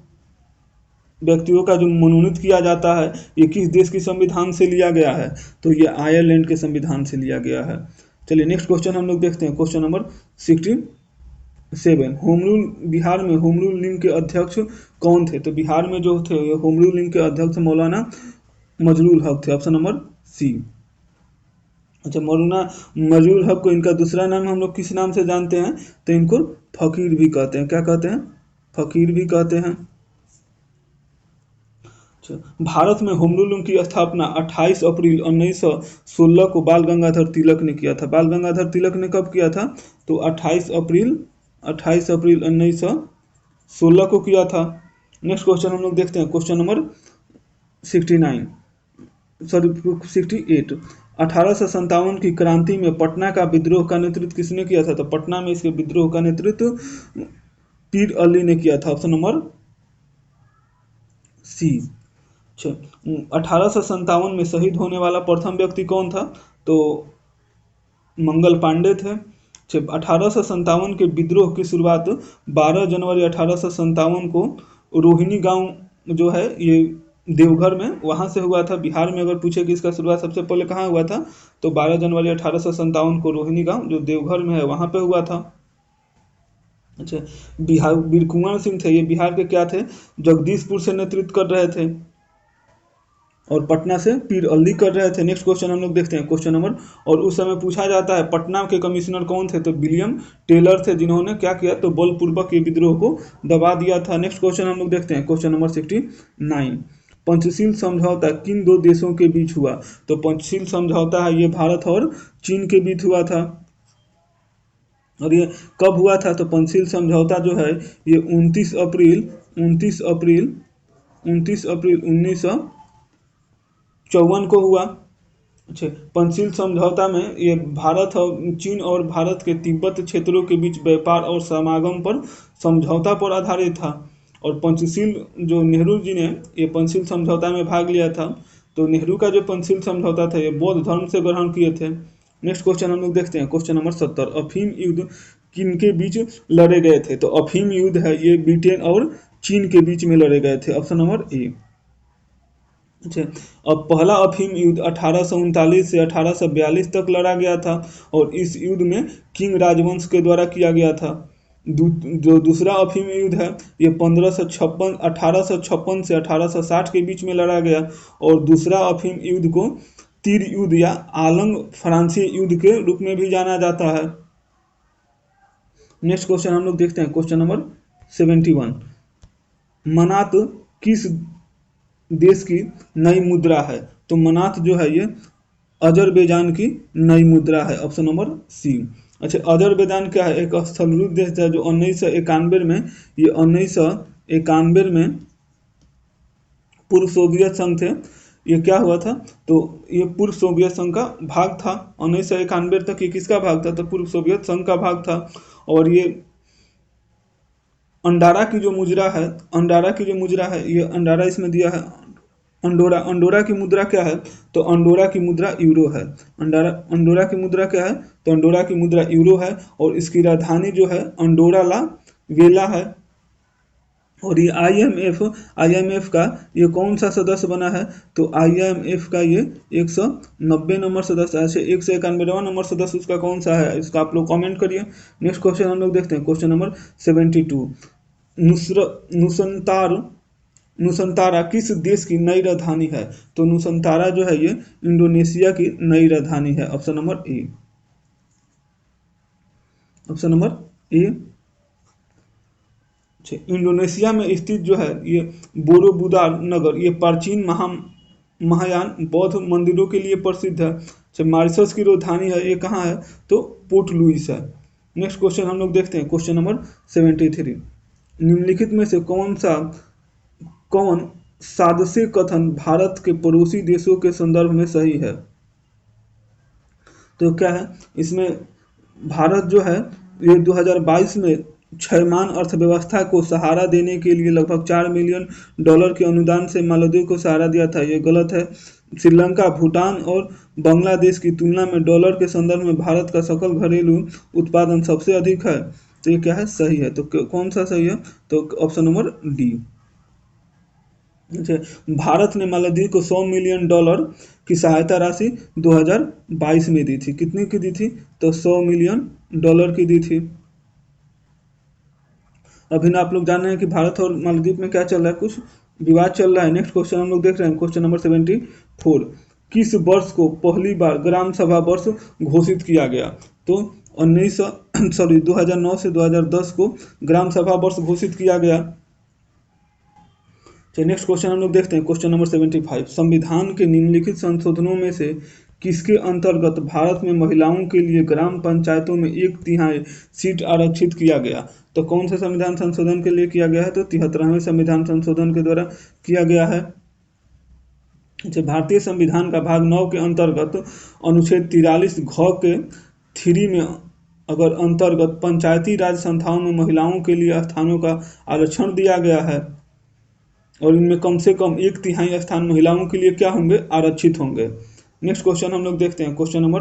व्यक्तियों का जो मनोनीत किया जाता है, ये किस देश की संविधान से लिया गया है? तो ये आयरलैंड के संविधान से लिया गया है। चलिए नेक्स्ट क्वेश्चन हम लोग देखते हैं, question number 67। Home rule, Bihar में होम रूल लीग के अध्यक्ष कौन थे? तो बिहार में जो थे होम रूल लीग के अध्यक्ष मौलाना मजरूल हक थे, ऑप्शन नंबर सी। अच्छा, मौलाना मजरूल हक को इनका दूसरा नाम हम लोग किस नाम से जानते हैं? तो इनको फकीर भी कहते हैं। क्या कहते हैं? फकीर भी कहते हैं। भारत में होम रूल की स्थापना 28 अप्रैल 1916 को बाल गंगाधर तिलक ने किया था। बाल गंगाधर तिलक ने कब किया था? तो 28 अप्रैल 1916 को किया था। नेक्स्ट क्वेश्चन हम लोग देखते हैं, क्वेश्चन नंबर 68। 1857 की क्रांति में पटना का विद्रोह का नेतृत्व किसने किया था? तो पटना में इसके विद्रोह का नेतृत्व पीर अली ने किया था, ऑप्शन नंबर सी। 1857 में शहीद होने वाला प्रथम व्यक्ति कौन था? तो मंगल पांडे थे। 1857 के विद्रोह की शुरुआत 12 जनवरी 1857 को रोहिणी गांव जो है ये देवघर में, वहां से हुआ था। बिहार में अगर पूछे कि इसका शुरुआत सबसे पहले कहाँ हुआ था, तो 12 जनवरी 1857 को रोहिणी गांव जो देवघर में है वहां पे हुआ था। अच्छा, बिहार वीर कुंवर सिंह थे, ये बिहार के क्या थे? जगदीशपुर से नेतृत्व कर रहे थे और पटना से पीर अली कर रहे थे। नेक्स्ट क्वेश्चन हम लोग देखते हैं, क्वेश्चन नंबर, और उस समय पूछा जाता है पटना के कमिश्नर कौन थे? तो विलियम टेलर थे, जिन्होंने क्या किया? तो बलपूर्वक ये विद्रोह को दबा दिया था। नेक्स्ट क्वेश्चन हम लोग देखते हैं, क्वेश्चन नंबर 69। पंचशील समझौता किन दो देशों के बीच हुआ? तो पंचशील समझौता है ये भारत और चीन के बीच हुआ था। और ये कब हुआ था? तो पंचशील समझौता जो है ये 29 अप्रैल 1954 को हुआ। अच्छा, पंचशील समझौता में ये भारत और चीन और भारत के तिब्बत क्षेत्रों के बीच व्यापार और समागम पर समझौता पर आधारित था। और पंचशील जो नेहरू जी ने ये पंचशील समझौता में भाग लिया था, तो नेहरू का जो पंचशील समझौता था ये बौद्ध धर्म से ग्रहण किए थे। नेक्स्ट क्वेश्चन हम लोग देखते हैं, क्वेश्चन नंबर 70। अफीम युद्ध किन के बीच लड़े गए थे? तो अफीम युद्ध है ये ब्रिटेन और चीन के बीच में लड़े गए थे, ऑप्शन नंबर ए। अच्छा, अब पहला अफीम युद्ध 1839 से 1842 तक लड़ा गया था और इस युद्ध में किंग राजवंश के द्वारा किया गया था। जो दूसरा अफीम युद्ध है ये 1856 से 1860 के बीच में लड़ा गया और दूसरा अफीम युद्ध को तीर युद्ध या आलंग फ्रांसी युद्ध के रूप में भी जाना जाता है। नेक्स्ट क्वेश्चन हम लोग देखते हैं, क्वेश्चन नंबर 71। मनात किस देश की नई मुद्रा है? तो मनात जो है ये अजरबैजान की नई मुद्रा है, ऑप्शन नंबर सी। अच्छा, अजरबैजान क्या है? एक स्थलरूप देश है जो 1991 में, ये 1991 में पूर्व सोवियत संघ थे। ये क्या हुआ था? तो ये पूर्व सोवियत संघ का भाग था। 1991 तक ये किसका भाग था? तो पूर्व सोवियत संघ का भाग था। और ये अंडारा की जो मुद्रा है, ये अंडारा इसमें दिया है। अंडोरा की मुद्रा क्या है? तो अंडोरा की मुद्रा यूरो है। अंडोरा की मुद्रा क्या है? तो अंडोरा की मुद्रा यूरो है और इसकी राजधानी जो है अंडोरा ला वेला है। और ये आईएमएफ का ये कौन सा सदस्य बना है? तो आईएमएफ का ये 190 नंबर सदस्य है। 191 नंबर सदस्य उसका कौन सा है? इसका आप लोग कमेंट करिए। नेक्स्ट क्वेश्चन हम लोग देखते हैं, क्वेश्चन नंबर 72। नुसंतारा किस देश की नई राजधानी है? तो नुसंतारा जो है ये इंडोनेशिया की नई राजधानी है, ऑप्शन नंबर ए। इंडोनेशिया में स्थित जो है ये बोरोबुदार नगर, ये प्राचीन महायान बौद्ध मंदिरों के लिए प्रसिद्ध है। मॉरिशस की राजधानी है ये कहाँ है? तो पोर्ट लुइस है। नेक्स्ट क्वेश्चन हम लोग देखते हैं, क्वेश्चन नंबर 73। निम्नलिखित में से कौन सादृश्य कथन भारत के पड़ोसी देशों के संदर्भ में सही है? तो क्या है इसमें? भारत जो है ये 2022 में क्षयमान अर्थव्यवस्था को सहारा देने के लिए लगभग $4 मिलियन के अनुदान से मालदीव को सहारा दिया था। ये गलत है। श्रीलंका, भूटान और बांग्लादेश की तुलना में डॉलर के संदर्भ में भारत का सकल घरेलू उत्पादन सबसे अधिक है। तो ये क्या है? सही है। तो कौन सा सही है? तो ऑप्शन नंबर डी। भारत ने मालदीव को $100 मिलियन की सहायता राशि 2022 में दी थी। कितनी की दी थी? तो $100 मिलियन की दी थी। अभी ना आप लोग जान रहे हैं कि भारत और मालदीव में क्या चल रहा है, कुछ विवाद चल रहा है। नेक्स्ट क्वेश्चन हम लोग देख रहे हैं, क्वेश्चन नंबर 74। किस वर्ष को पहली बार ग्राम सभा वर्ष घोषित किया गया? तो 2009 से 2010 को ग्राम सभा वर्ष घोषित किया गया। चलिए नेक्स्ट क्वेश्चन हम लोग देखते हैं, क्वेश्चन नंबर 75। संविधान के निम्नलिखित संशोधनों में से किसके अंतर्गत भारत में महिलाओं के लिए ग्राम पंचायतों में 1/3 सीट आरक्षित किया गया? तो कौन से संविधान संशोधन के लिए किया गया है? तो 73वें संविधान संशोधन के द्वारा किया गया है। भारतीय संविधान का भाग 9 के अंतर्गत अनुच्छेद 43 घ के 3 में अगर अंतर्गत पंचायती राज संस्थाओं में महिलाओं के लिए स्थानों का आरक्षण दिया गया है और इनमें कम से कम 1/3 स्थान महिलाओं के लिए क्या होंगे? आरक्षित होंगे। नेक्स्ट क्वेश्चन हम लोग देखते हैं, क्वेश्चन नंबर,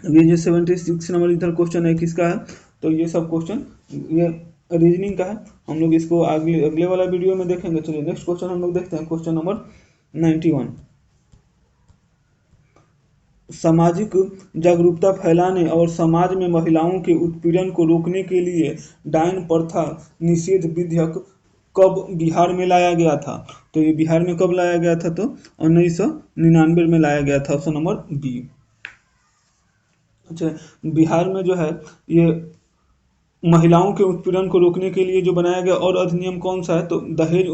ये 76 नंबर इधर क्वेश्चन है, किसका है? तो ये सब क्वेश्चन ये रीजनिंग का है। हम लोग इसको अगले वाला वीडियो में देखेंगे। चलिए नेक्स्ट क्वेश्चन हम लोग देखते हैं, क्वेश्चन नंबर 91। सामाजिक जागरूकता फैलाने और समाज में महिलाओं के उत्पीड़न को रोकने के लिए डायन प्रथा निषेध विधेयक कब बिहार में लाया गया था? तो ये बिहार में कब लाया गया था? तो 1999 में लाया गया था। Option number B. अच्छा, बिहार में जो है ये महिलाओं के उत्पीड़न को रोकने के लिए जो बनाया गया और अधिनियम कौन सा है? तो दहेज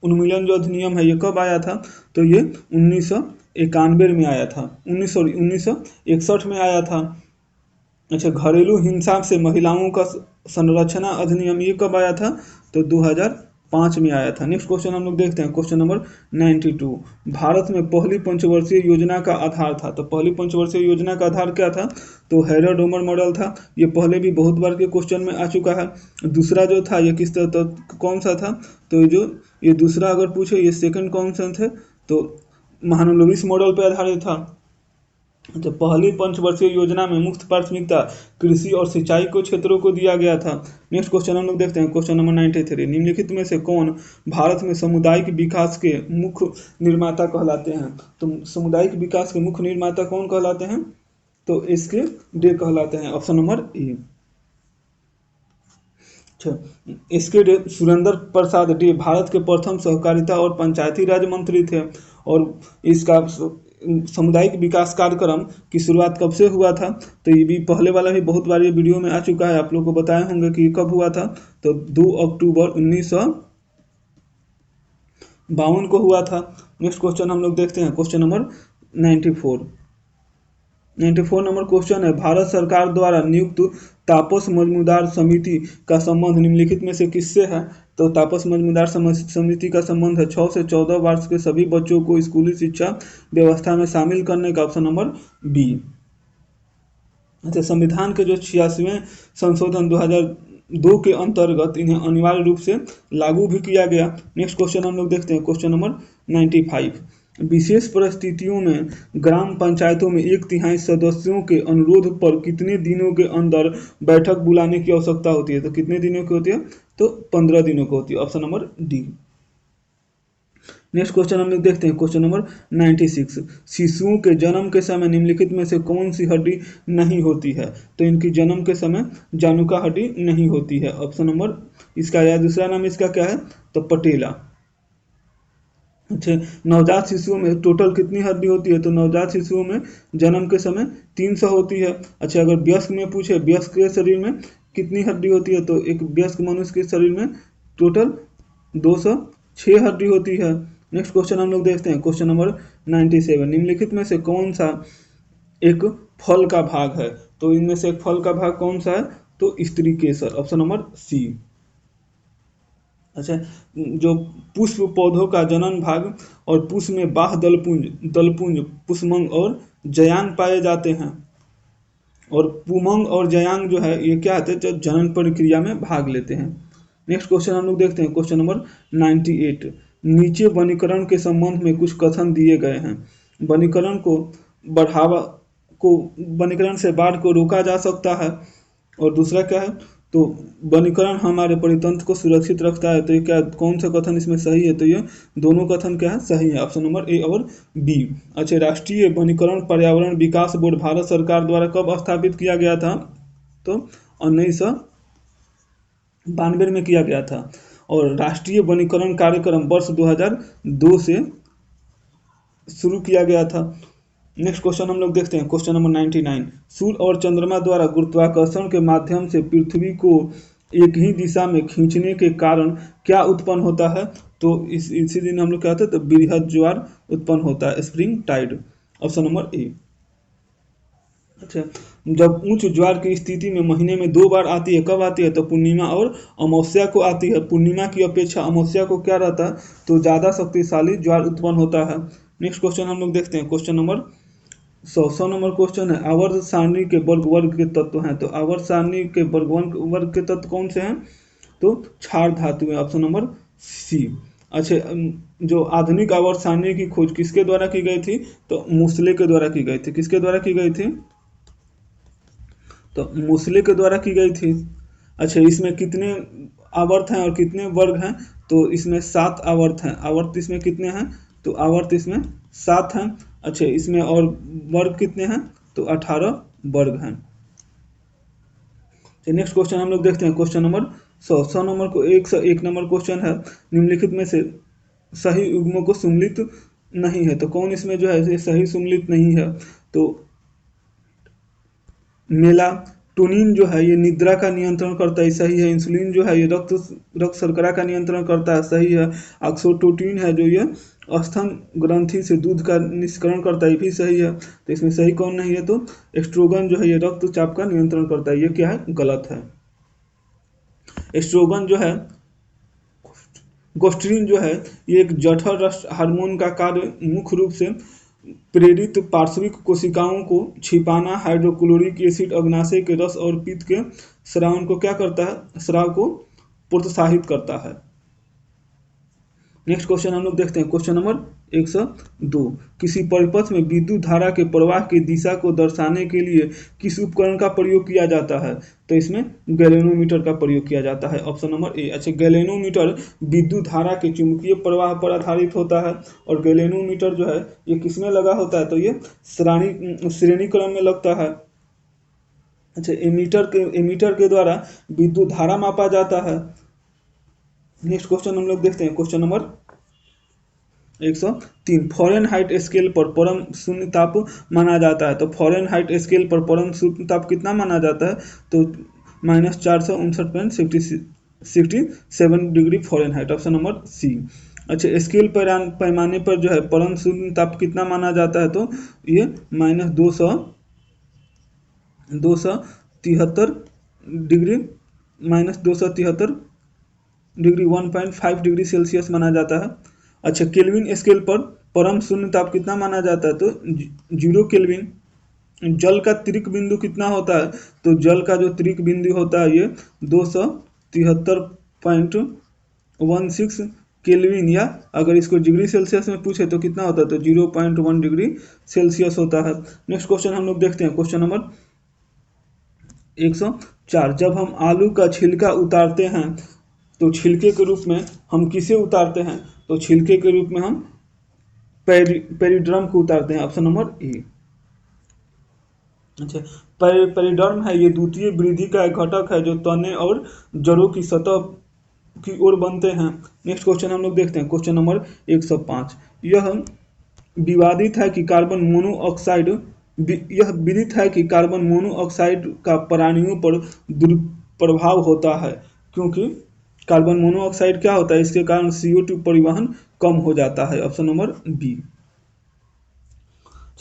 उन्मूलन जो अधिनियम है ये कब आया था? तो ये 1991 में आया था। 1961 में आया था। अच्छा, घरेलू हिंसा से महिलाओं का संरक्षण अधिनियम ये कब आया था? तो 2005 में आया था। नेक्स्ट क्वेश्चन हम लोग देखते हैं, क्वेश्चन नंबर 92। भारत में पहली पंचवर्षीय योजना का आधार था। तो पहली पंचवर्षीय योजना का आधार क्या था? तो हेरल्ड डोमर मॉडल था। ये पहले भी बहुत बार के क्वेश्चन में आ चुका है। दूसरा जो था ये किस तरह तो कौन सा था? तो ये दूसरा अगर पूछे ये सेकंड कौन सा थे? तो महालनोबिस मॉडल पर आधारित था। तो पहली पंचवर्षीय योजना में मुख्य प्राथमिकता कृषि और सिंचाई को क्षेत्रों को दिया गया था। नेक्स्ट क्वेश्चन हम लोग देखते हैं, क्वेश्चन नंबर 93। निम्नलिखित में से कौन भारत में सामुदायिक विकास के मुख्य निर्माता कहलाते हैं? तो सामुदायिक विकास के मुख्य निर्माता कौन कहलाते हैं? तो इसके डे कहलाते हैं। ऑप्शन नंबर ए। इसके डे सुरेंद्र प्रसाद डे भारत के प्रथम सहकारिता और पंचायती राज मंत्री थे। और इसका सामुदायिक विकास कार्यक्रम की शुरुआत कब से हुआ था? तो ये भी पहले वाला भी बहुत बार ये वीडियो में आ चुका है, आप लोग को बताए होंगे कि कब हुआ था। तो 2 अक्टूबर 1952 को हुआ था। नेक्स्ट क्वेश्चन हम लोग देखते हैं, क्वेश्चन नंबर 94 नंबर क्वेश्चन है, भारत सरकार द्वारा नियुक्त तापस मजमूदार समिति का संबंध निम्नलिखित में से किससे है? तो तापस मजमूदार समिति का संबंध है 6 से 14 वर्ष के सभी बच्चों को स्कूली शिक्षा व्यवस्था में शामिल करने का। Option number B. अच्छा, संविधान के जो 86वें संशोधन 2002 के अंतर्गत इन्हें अनिवार्य रूप से लागू भी किया गया। नेक्स्ट क्वेश्चन हम लोग देखते हैं, क्वेश्चन नंबर 95। विशेष परिस्थितियों में ग्राम पंचायतों में 1/3 सदस्यों के अनुरोध पर कितने दिनों के अंदर बैठक बुलाने की आवश्यकता होती है? तो कितने दिनों की होती है? तो 15 दिनों की होती है। Option number D. Next question हम लोग देखते हैं, क्वेश्चन नंबर 96। शिशुओं के जन्म के समय निम्नलिखित में से कौन सी हड्डी नहीं होती है? तो इनकी जन्म के समय जानुका हड्डी नहीं होती है। ऑप्शन नंबर इसका या दूसरा नाम इसका क्या है? तो पटेला। अच्छा, नवजात शिशुओं में टोटल कितनी हड्डी होती है? तो नवजात शिशुओं में जन्म के समय 300 होती है। अच्छा, अगर वयस्क में पूछे वयस्क के शरीर में कितनी हड्डी होती है? तो एक वयस्क मनुष्य के शरीर में टोटल 206 हड्डी होती है। नेक्स्ट क्वेश्चन हम लोग देखते हैं, क्वेश्चन नंबर 97। निम्नलिखित में से कौन सा एक फल का भाग है? तो इनमें से एक फल का भाग कौन सा है? तो स्त्री केसर। Option number C. अच्छा, जो पुष्प पौधों का जनन भाग और पुष्प में बाह्य दलपुंज, पुष्पमंग और जयान पाए जाते हैं। और पुमंग और जयांग जो है ये क्या होते हैं, जो जनन प्रक्रिया में भाग लेते हैं। नेक्स्ट क्वेश्चन हम लोग देखते हैं, क्वेश्चन नंबर 98। नीचे वनीकरण के संबंध में कुछ कथन दिए गए हैं। वनीकरण को बढ़ावा को वनीकरण से बाढ़ को रोका जा सकता है। और दूसरा क्या है, तो वनीकरण हमारे परितंत्र को सुरक्षित रखता है। तो ये क्या, कौन सा कथन इसमें सही है, तो ये दोनों कथन क्या है, सही है, ऑप्शन नंबर ए और बी। अच्छा, राष्ट्रीय वनीकरण पर्यावरण विकास बोर्ड भारत सरकार द्वारा कब स्थापित किया गया था, तो 1992 में किया गया था। और राष्ट्रीय वनीकरण कार्यक्रम वर्ष 2002 से शुरू किया गया था। नेक्स्ट क्वेश्चन हम लोग देखते हैं, क्वेश्चन नंबर 99। सूर्य और चंद्रमा द्वारा गुरुत्वाकर्षण के माध्यम से पृथ्वी को एक ही दिशा में खींचने के कारण क्या उत्पन्न होता है, तो इसी दिन हम लोग क्या होता है, तो बृहद ज्वार उत्पन्न होता है, spring tide, option number A. अच्छा, जब उच्च ज्वार की स्थिति में महीने में 2 बार आती है, कब आती है, तो पूर्णिमा और अमावस्या को आती है। पूर्णिमा की अपेक्षा अमावस्या को क्या रहता है, तो ज़्यादा शक्तिशाली ज्वार उत्पन्न होता है। नेक्स्ट क्वेश्चन हम लोग देखते हैं, क्वेश्चन नंबर 100 नंबर क्वेश्चन है, आवर्त सारणी के वर्ग के तत्व हैं। तो आवर्त सारणी के वर्ग के तत्व कौन से हैं, तो क्षार धातु है, ऑप्शन नंबर सी। अच्छा, जो आधुनिक आवर्त सारणी की खोज किसके द्वारा की गई थी, तो मूसले के द्वारा की गई थी। किसके द्वारा की गई थी, तो मूसले के द्वारा की गई थी। अच्छा, इसमें कितने आवर्त हैं और कितने वर्ग हैं, तो इसमें 7 आवर्त हैं। आवर्त इसमें कितने हैं, तो आवर्त इसमें 7 हैं। अच्छा, इसमें और वर्ग कितने हैं, तो 18 वर्ग हैं। नेक्स्ट क्वेश्चन हम लोग देखते हैं, क्वेश्चन नंबर 100 नंबर को 101 नंबर क्वेश्चन है, निम्नलिखित में से सही युग्मों को सुम्मिलित नहीं है। तो कौन इसमें जो है ये सही सुम्मिलित नहीं है, तो मेलाटोनिन जो है ये निद्रा का नियंत्रण करता है, सही है। इंसुलिन जो है ये रक्त शर्करा का नियंत्रण करता है, सही है। ऑक्सीटोसिन है जो ये स्तन ग्रंथि से दूध का निष्करण करता है, ये भी सही है। तो इसमें सही कौन नहीं है, तो एस्ट्रोगन जो है ये रक्तचाप का नियंत्रण करता है, ये क्या है, गलत है। एस्ट्रोगन जो है, गोस्ट्रीन जो है ये एक जठर रस हार्मोन का कार्य मुख्य रूप से प्रेरित पार्श्विक कोशिकाओं को छिपाना, हाइड्रोक्लोरिक एसिड अग्नाशय के रस और पित्त के स्रावन को क्या करता है, स्राव को प्रोत्साहित करता है। नेक्स्ट क्वेश्चन हम लोग देखते हैं, क्वेश्चन नंबर 102। किसी परिपथ में विद्युत धारा के प्रवाह की दिशा को दर्शाने के लिए किस उपकरण का प्रयोग किया जाता है, तो इसमें गैलेनोमीटर का प्रयोग किया जाता है, ऑप्शन नंबर ए। अच्छा, गैलेनोमीटर विद्युत धारा के चुंबकीय प्रवाह पर आधारित होता है। और गैलेनोमीटर जो है ये किसमें लगा होता है, तो ये श्रेणी क्रम में लगता है। अच्छा, एमीटर के द्वारा विद्युत धारा मापा जाता है। नेक्स्ट क्वेश्चन हम लोग देखते हैं, क्वेश्चन नंबर 103। फ़ारेनहाइट स्केल पर परम शून्य ताप माना जाता है। तो फ़ारेनहाइट स्केल पर परम शून्य ताप कितना माना जाता है, तो -459.67 degree Fahrenheit, option number C. अच्छा, स्केल पैमाने पर जो है परम शून्य ताप कितना माना जाता है, तो ये -273 डिग्री, -273 डिग्री 1.5 डिग्री सेल्सियस माना जाता है। अच्छा, केल्विन स्केल पर परम शून्य ताप कितना माना जाता है, तो 0 केल्विन। जल का त्रिक बिंदु कितना होता है, तो जल का जो त्रिक बिंदु होता है ये 273.16 केल्विन, या अगर इसको डिग्री सेल्सियस में पूछे तो कितना होता है, तो 0.1 डिग्री सेल्सियस होता है। नेक्स्ट क्वेश्चन हम लोग देखते हैं, क्वेश्चन नंबर 104। जब हम आलू का छिलका उतारते हैं तो छिलके के रूप में हम किसे उतारते हैं, तो छिलके के रूप में हम पेरिड्रम को उतारते हैं, ऑप्शन नंबर ए। अच्छा, पेरिडर्म है ये द्वितीय वृद्धि का एक घटक है जो तने और जड़ों की सतह की ओर बनते हैं। नेक्स्ट क्वेश्चन हम लोग देखते हैं, क्वेश्चन नंबर 105। यह विवादित है कि कार्बन मोनोऑक्साइड यह विदित है कि कार्बन मोनोऑक्साइड का प्राणियों पर दुष्प्रभाव होता है, क्योंकि कार्बन मोनोऑक्साइड क्या होता है, इसके कारण CO2 परिवहन कम हो जाता है, option number B.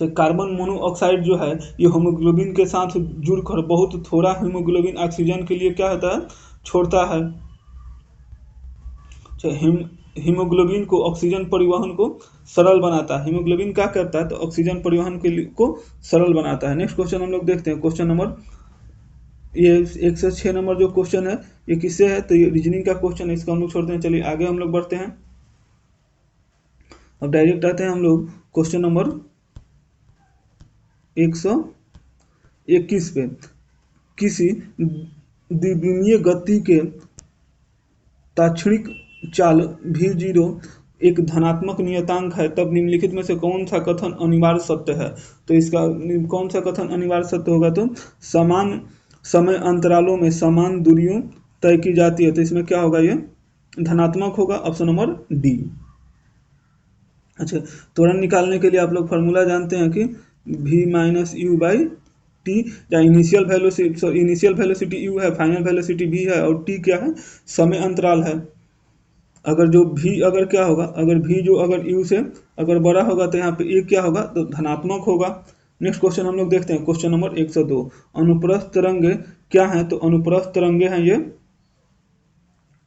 Carbon monoxide जो है ये हीमोग्लोबिन के साथ जुड़कर बहुत थोड़ा हीमोग्लोबिन ऑक्सीजन के लिए क्या होता है, छोड़ता है। हीमोग्लोबिन को ऑक्सीजन परिवहन को सरल बनाता है। हीमोग्लोबिन क्या करता है, तो ऑक्सीजन परिवहन के लिए को सरल बनाता है। नेक्स्ट क्वेश्चन हम लोग देखते हैं, क्वेश्चन नंबर ये 106 नंबर जो क्वेश्चन है ये किससे है, तो ये रीजनिंग का क्वेश्चन है, इसको हम लोग छोड़ते हैं। चलिए आगे हम लोग बढ़ते हैं। अब डायरेक्ट आते हैं हम लोग क्वेश्चन नंबर 121 पे। किसी द्विविमीय गति के ताक्षणिक चाल v0 एक धनात्मक नियतांक है, तब निम्नलिखित में से कौन सा कथन अनिवार्य सत्य है। तो इसका कौन सा कथन अनिवार्य सत्य होगा, तो समान समय अंतरालों में समान दूरियों तय की जाती है, तो इसमें क्या होगा, ये धनात्मक होगा, ऑप्शन नंबर डी। अच्छा, त्वरण निकालने के लिए आप लोग फार्मूला जानते हैं कि v minus you by T, या इनिशियल वेलोसिटी u है, फाइनल वेलोसिटी v है, और t क्या है, समय अंतराल है। अगर जो v अगर क्या होगा, अगर v जो अगर u से अगर बड़ा होगा तो यहाँ पे a क्या होगा, तो धनात्मक होगा। नेक्स्ट क्वेश्चन हम लोग देखते हैं, क्वेश्चन नंबर 102। अनुप्रस्थ तरंगे क्या हैं, तो अनुप्रस्थ तरंगे हैं ये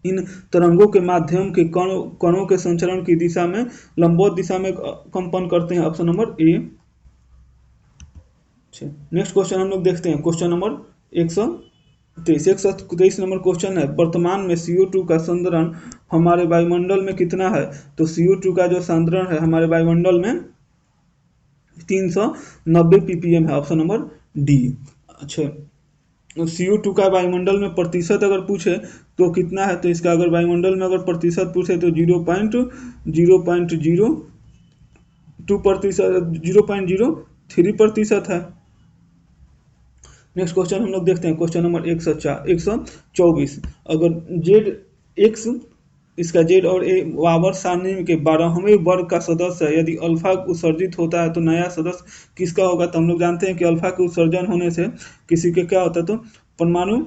इन तरंगों के माध्यम के कणों के संचरण की दिशा में लंबवत दिशा में कंपन करते हैं, ऑप्शन नंबर ए। नेक्स्ट क्वेश्चन हम लोग देखते हैं, क्वेश्चन नंबर 123 नंबर क्वेश्चन है, वर्तमान में CO2 का सांद्रण हमारे वायुमंडल में कितना है। तो CO2 का जो सांद्रण है हमारे वायुमंडल में 390 ppm है, ऑप्शन नंबर डी। अच्छा, CO2 का वायुमंडल में प्रतिशत अगर पूछे तो कितना है, तो इसका अगर वायुमंडल में अगर प्रतिशत पूछे तो 0.03% है। नेक्स्ट क्वेश्चन हम लोग देखते हैं, क्वेश्चन नंबर 124। अगर जेड एक्स इसका जेड और ए आवर्त सारणी के 12वें वर्ग का सदस्य है, यदि अल्फा उत्सर्जित होता है तो नया सदस्य किसका होगा। तो हम लोग जानते हैं कि अल्फा के उत्सर्जन होने से किसी के क्या होता है, तो परमाणु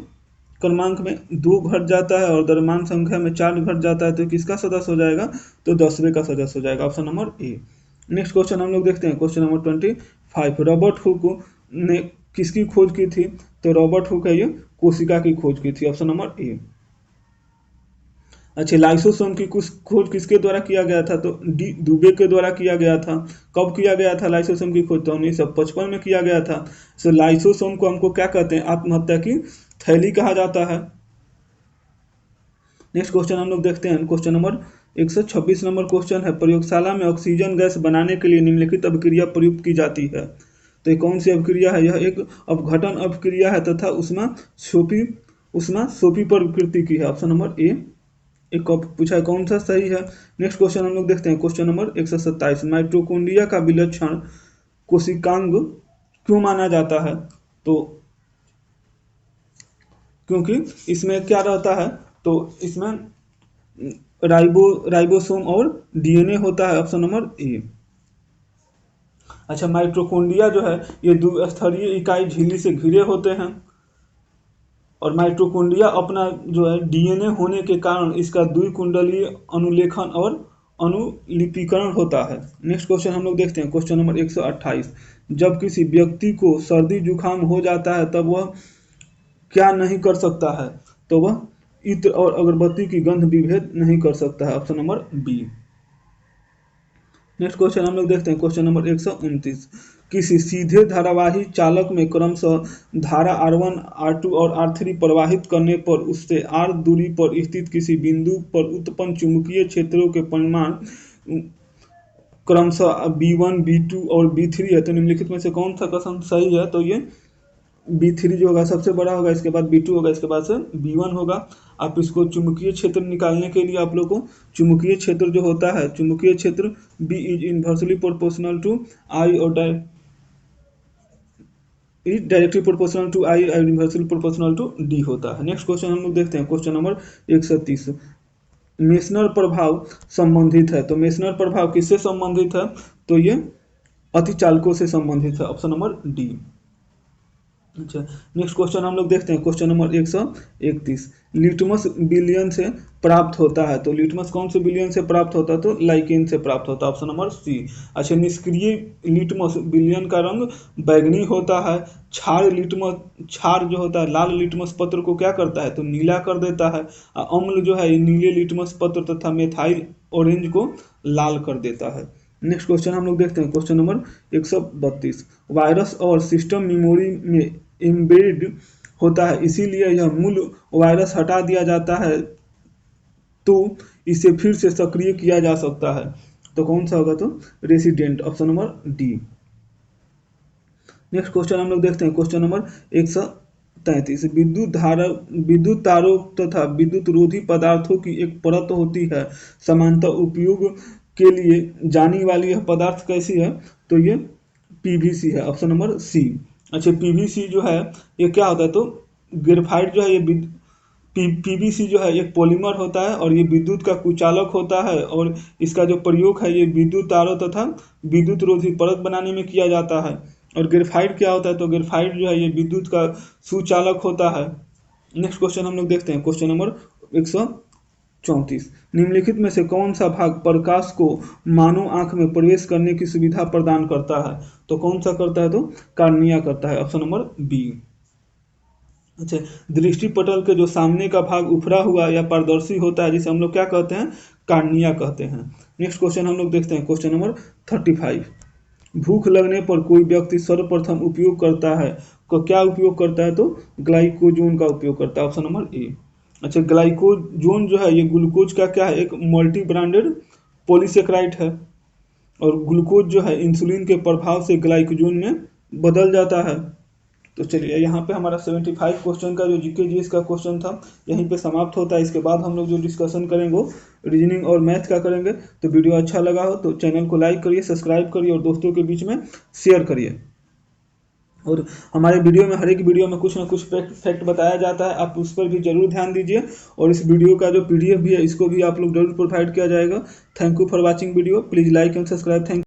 क्रमांक में 2 घट जाता है और द्रव्यमान संख्या में 4 घट जाता है, तो किसका सदस्य हो जाएगा, तो 10वें का सदस्य हो जाएगा, ऑप्शन नंबर ए। नेक्स्ट क्वेश्चन हम लोग देखते हैं, क्वेश्चन नंबर 25। रॉबर्ट हुक ने किसकी खोज की थी, तो रॉबर्ट हुक है ये कोशिका की खोज की थी, ऑप्शन नंबर ए। अच्छा, लाइसोसोम की खोज किसके द्वारा किया गया था, तो डी दुबे के द्वारा किया गया था। कब किया गया था लाइसोसोम की खोज, तो 1955 में किया गया था। सो लाइसोसोम को हमको क्या कहते हैं, आत्महत्या की थैली कहा जाता है। नेक्स्ट क्वेश्चन हम लोग देखते हैं, क्वेश्चन नंबर 126 नंबर क्वेश्चन है, प्रयोगशाला में ऑक्सीजन गैस बनाने के लिए निम्नलिखित अभिक्रिया प्रयुक्त की जाती है। तो ये कौन सी अभिक्रिया है, यह एक अपघटन अभिक्रिया है तथा उष्मा सोपी प्रकृति की है, ऑप्शन नंबर ए। एक पूछा है कौन सा सही है। नेक्स्ट क्वेश्चन हम लोग देखते हैं, क्वेश्चन नंबर 127। माइटोकॉन्ड्रिया का विलक्षण कोशिकांग क्यों माना जाता है, तो क्योंकि इसमें क्या रहता है, तो इसमें राइबोसोम और डीएनए होता है, ऑप्शन नंबर ए। अच्छा, माइटोकॉन्ड्रिया जो है ये द्विस्तरीय इकाई झिल्ली से घिरे होते हैं, और माइटोकॉन्ड्रिया अपना जो है डीएनए होने के कारण इसका द्विकुंडलीय अनुलेखन और अनुलिपीकरण होता है। नेक्स्ट क्वेश्चन हम लोग देखते हैं, क्वेश्चन नंबर 128। जब किसी व्यक्ति को सर्दी जुकाम हो जाता है तब वह क्या नहीं कर सकता है, तो वह इत्र और अगरबत्ती की गंध विभेद नहीं कर सकता है, option number B. Next question हम लोग देखते हैं, क्वेश्चन नंबर 129। किसी सीधे धारावाही चालक में क्रमशः धारा R1, R2 और R3 प्रवाहित करने पर उससे R दूरी पर स्थित किसी बिंदु पर उत्पन्न चुंबकीय क्षेत्रों के परिमाण क्रमशः B1, B2 और B3 है। तो निम्नलिखित में से कौन सा कथन सही है, तो ये B3 जो होगा सबसे बड़ा होगा, इसके बाद B2 होगा, इसके बाद से B1 होगा। आप इसको चुंबकीय क्षेत्र निकालने के लिए आप लोग को चुंबकीय क्षेत्र जो होता है, चुंबकीय क्षेत्र B is inversely proportional to I और डायरेक्टली प्रोपोर्शनल टू I और इनवर्सली प्रोपोर्शनल टू D होता है। नेक्स्ट क्वेश्चन हम लोग देखते हैं, क्वेश्चन नंबर 130। मेसनर प्रभाव संबंधित है, तो मेसनर प्रभाव किससे संबंधित है, तो ये अतिचालकों से संबंधित है, ऑप्शन नंबर डी। अच्छा, नेक्स्ट क्वेश्चन हम लोग देखते हैं, क्वेश्चन नंबर 131। लिटमस विलयन से प्राप्त होता है, तो लिटमस कौन से विलयन से प्राप्त होता है, तो लाइकेन से प्राप्त होता है, ऑप्शन नंबर सी। अच्छा, निष्क्रिय लिटमस विलयन का रंग बैगनी होता है। क्षार जो होता है लाल लिटमस पत्र को क्या करता है, तो नीला कर देता है। अम्ल जो है नीले लिटमस पत्र तथा ऑरेंज को लाल कर देता है। नेक्स्ट क्वेश्चन हम लोग देखते हैं, क्वेश्चन नंबर 132। वायरस और सिस्टम मेमोरी में एम्बेड होता है, इसीलिए यह मूल वायरस हटा दिया जाता है तो इसे फिर से सक्रिय किया जा सकता है। तो कौन सा होगा? तो resident, option number D. Next question हम लोग देखते हैं, क्वेश्चन नंबर 133। विद्युत तारों तथा विद्युत रोधी पदार्थों की एक परत होती है, समानांतर उपयोग के लिए जानी वाली यह पदार्थ कैसी है? तो ये पीवीसी है, ऑप्शन नंबर सी। अच्छा, पीवीसी जो है ये क्या होता है? तो ग्रेफाइट जो है ये पीवीसी जो है एक पॉलीमर होता है और ये विद्युत का कुचालक होता है, और इसका जो प्रयोग है ये विद्युत तारों तथा विद्युत रोधी परत बनाने में किया जाता है। और ग्रेफाइट क्या होता है? तो ग्रेफाइट जो है ये विद्युत का सुचालक होता है। नेक्स्ट क्वेश्चन हम लोग देखते हैं, क्वेश्चन नंबर 134। निम्नलिखित में से कौन सा भाग प्रकाश को मानव आंख में प्रवेश करने की सुविधा प्रदान करता है? तो कौन सा करता है? तो कार्निया करता है, ऑप्शन नंबर बी। अच्छा, दृष्टि पटल के जो सामने का भाग उभरा हुआ या पारदर्शी होता है, जिसे हम लोग क्या कहते हैं? कार्निया कहते हैं। नेक्स्ट क्वेश्चन हम लोग देखते हैं, क्वेश्चन नंबर 35। भूख लगने पर कोई व्यक्ति सर्वप्रथम उपयोग करता है, को क्या उपयोग करता है? तो ग्लाइकोजोन का उपयोग करता है, ऑप्शन नंबर ए। अच्छा, ग्लाइकोजोन जो है ये ग्लूकोज का क्या है? एक मल्टी ब्रांडेड पॉलीसेक्राइड है, और ग्लूकोज जो है इंसुलिन के प्रभाव से ग्लाइकोजोन में बदल जाता है। तो चलिए, यहाँ पे हमारा 75 क्वेश्चन का जो जीके जीएस का क्वेश्चन था यहीं पे समाप्त होता है। इसके बाद हम लोग जो डिस्कशन करेंगे वो रीजनिंग और मैथ का करेंगे। तो वीडियो अच्छा लगा हो तो चैनल को लाइक करिए, सब्सक्राइब करिए और दोस्तों के बीच में शेयर करिए। और हमारे वीडियो में, हर एक वीडियो में कुछ ना कुछ फैक्ट बताया जाता है, आप उस पर भी जरूर ध्यान दीजिए। और इस वीडियो का जो PDF भी है इसको भी आप लोग जरूर प्रोवाइड किया जाएगा। Thank you for watching video, please like and subscribe. Thank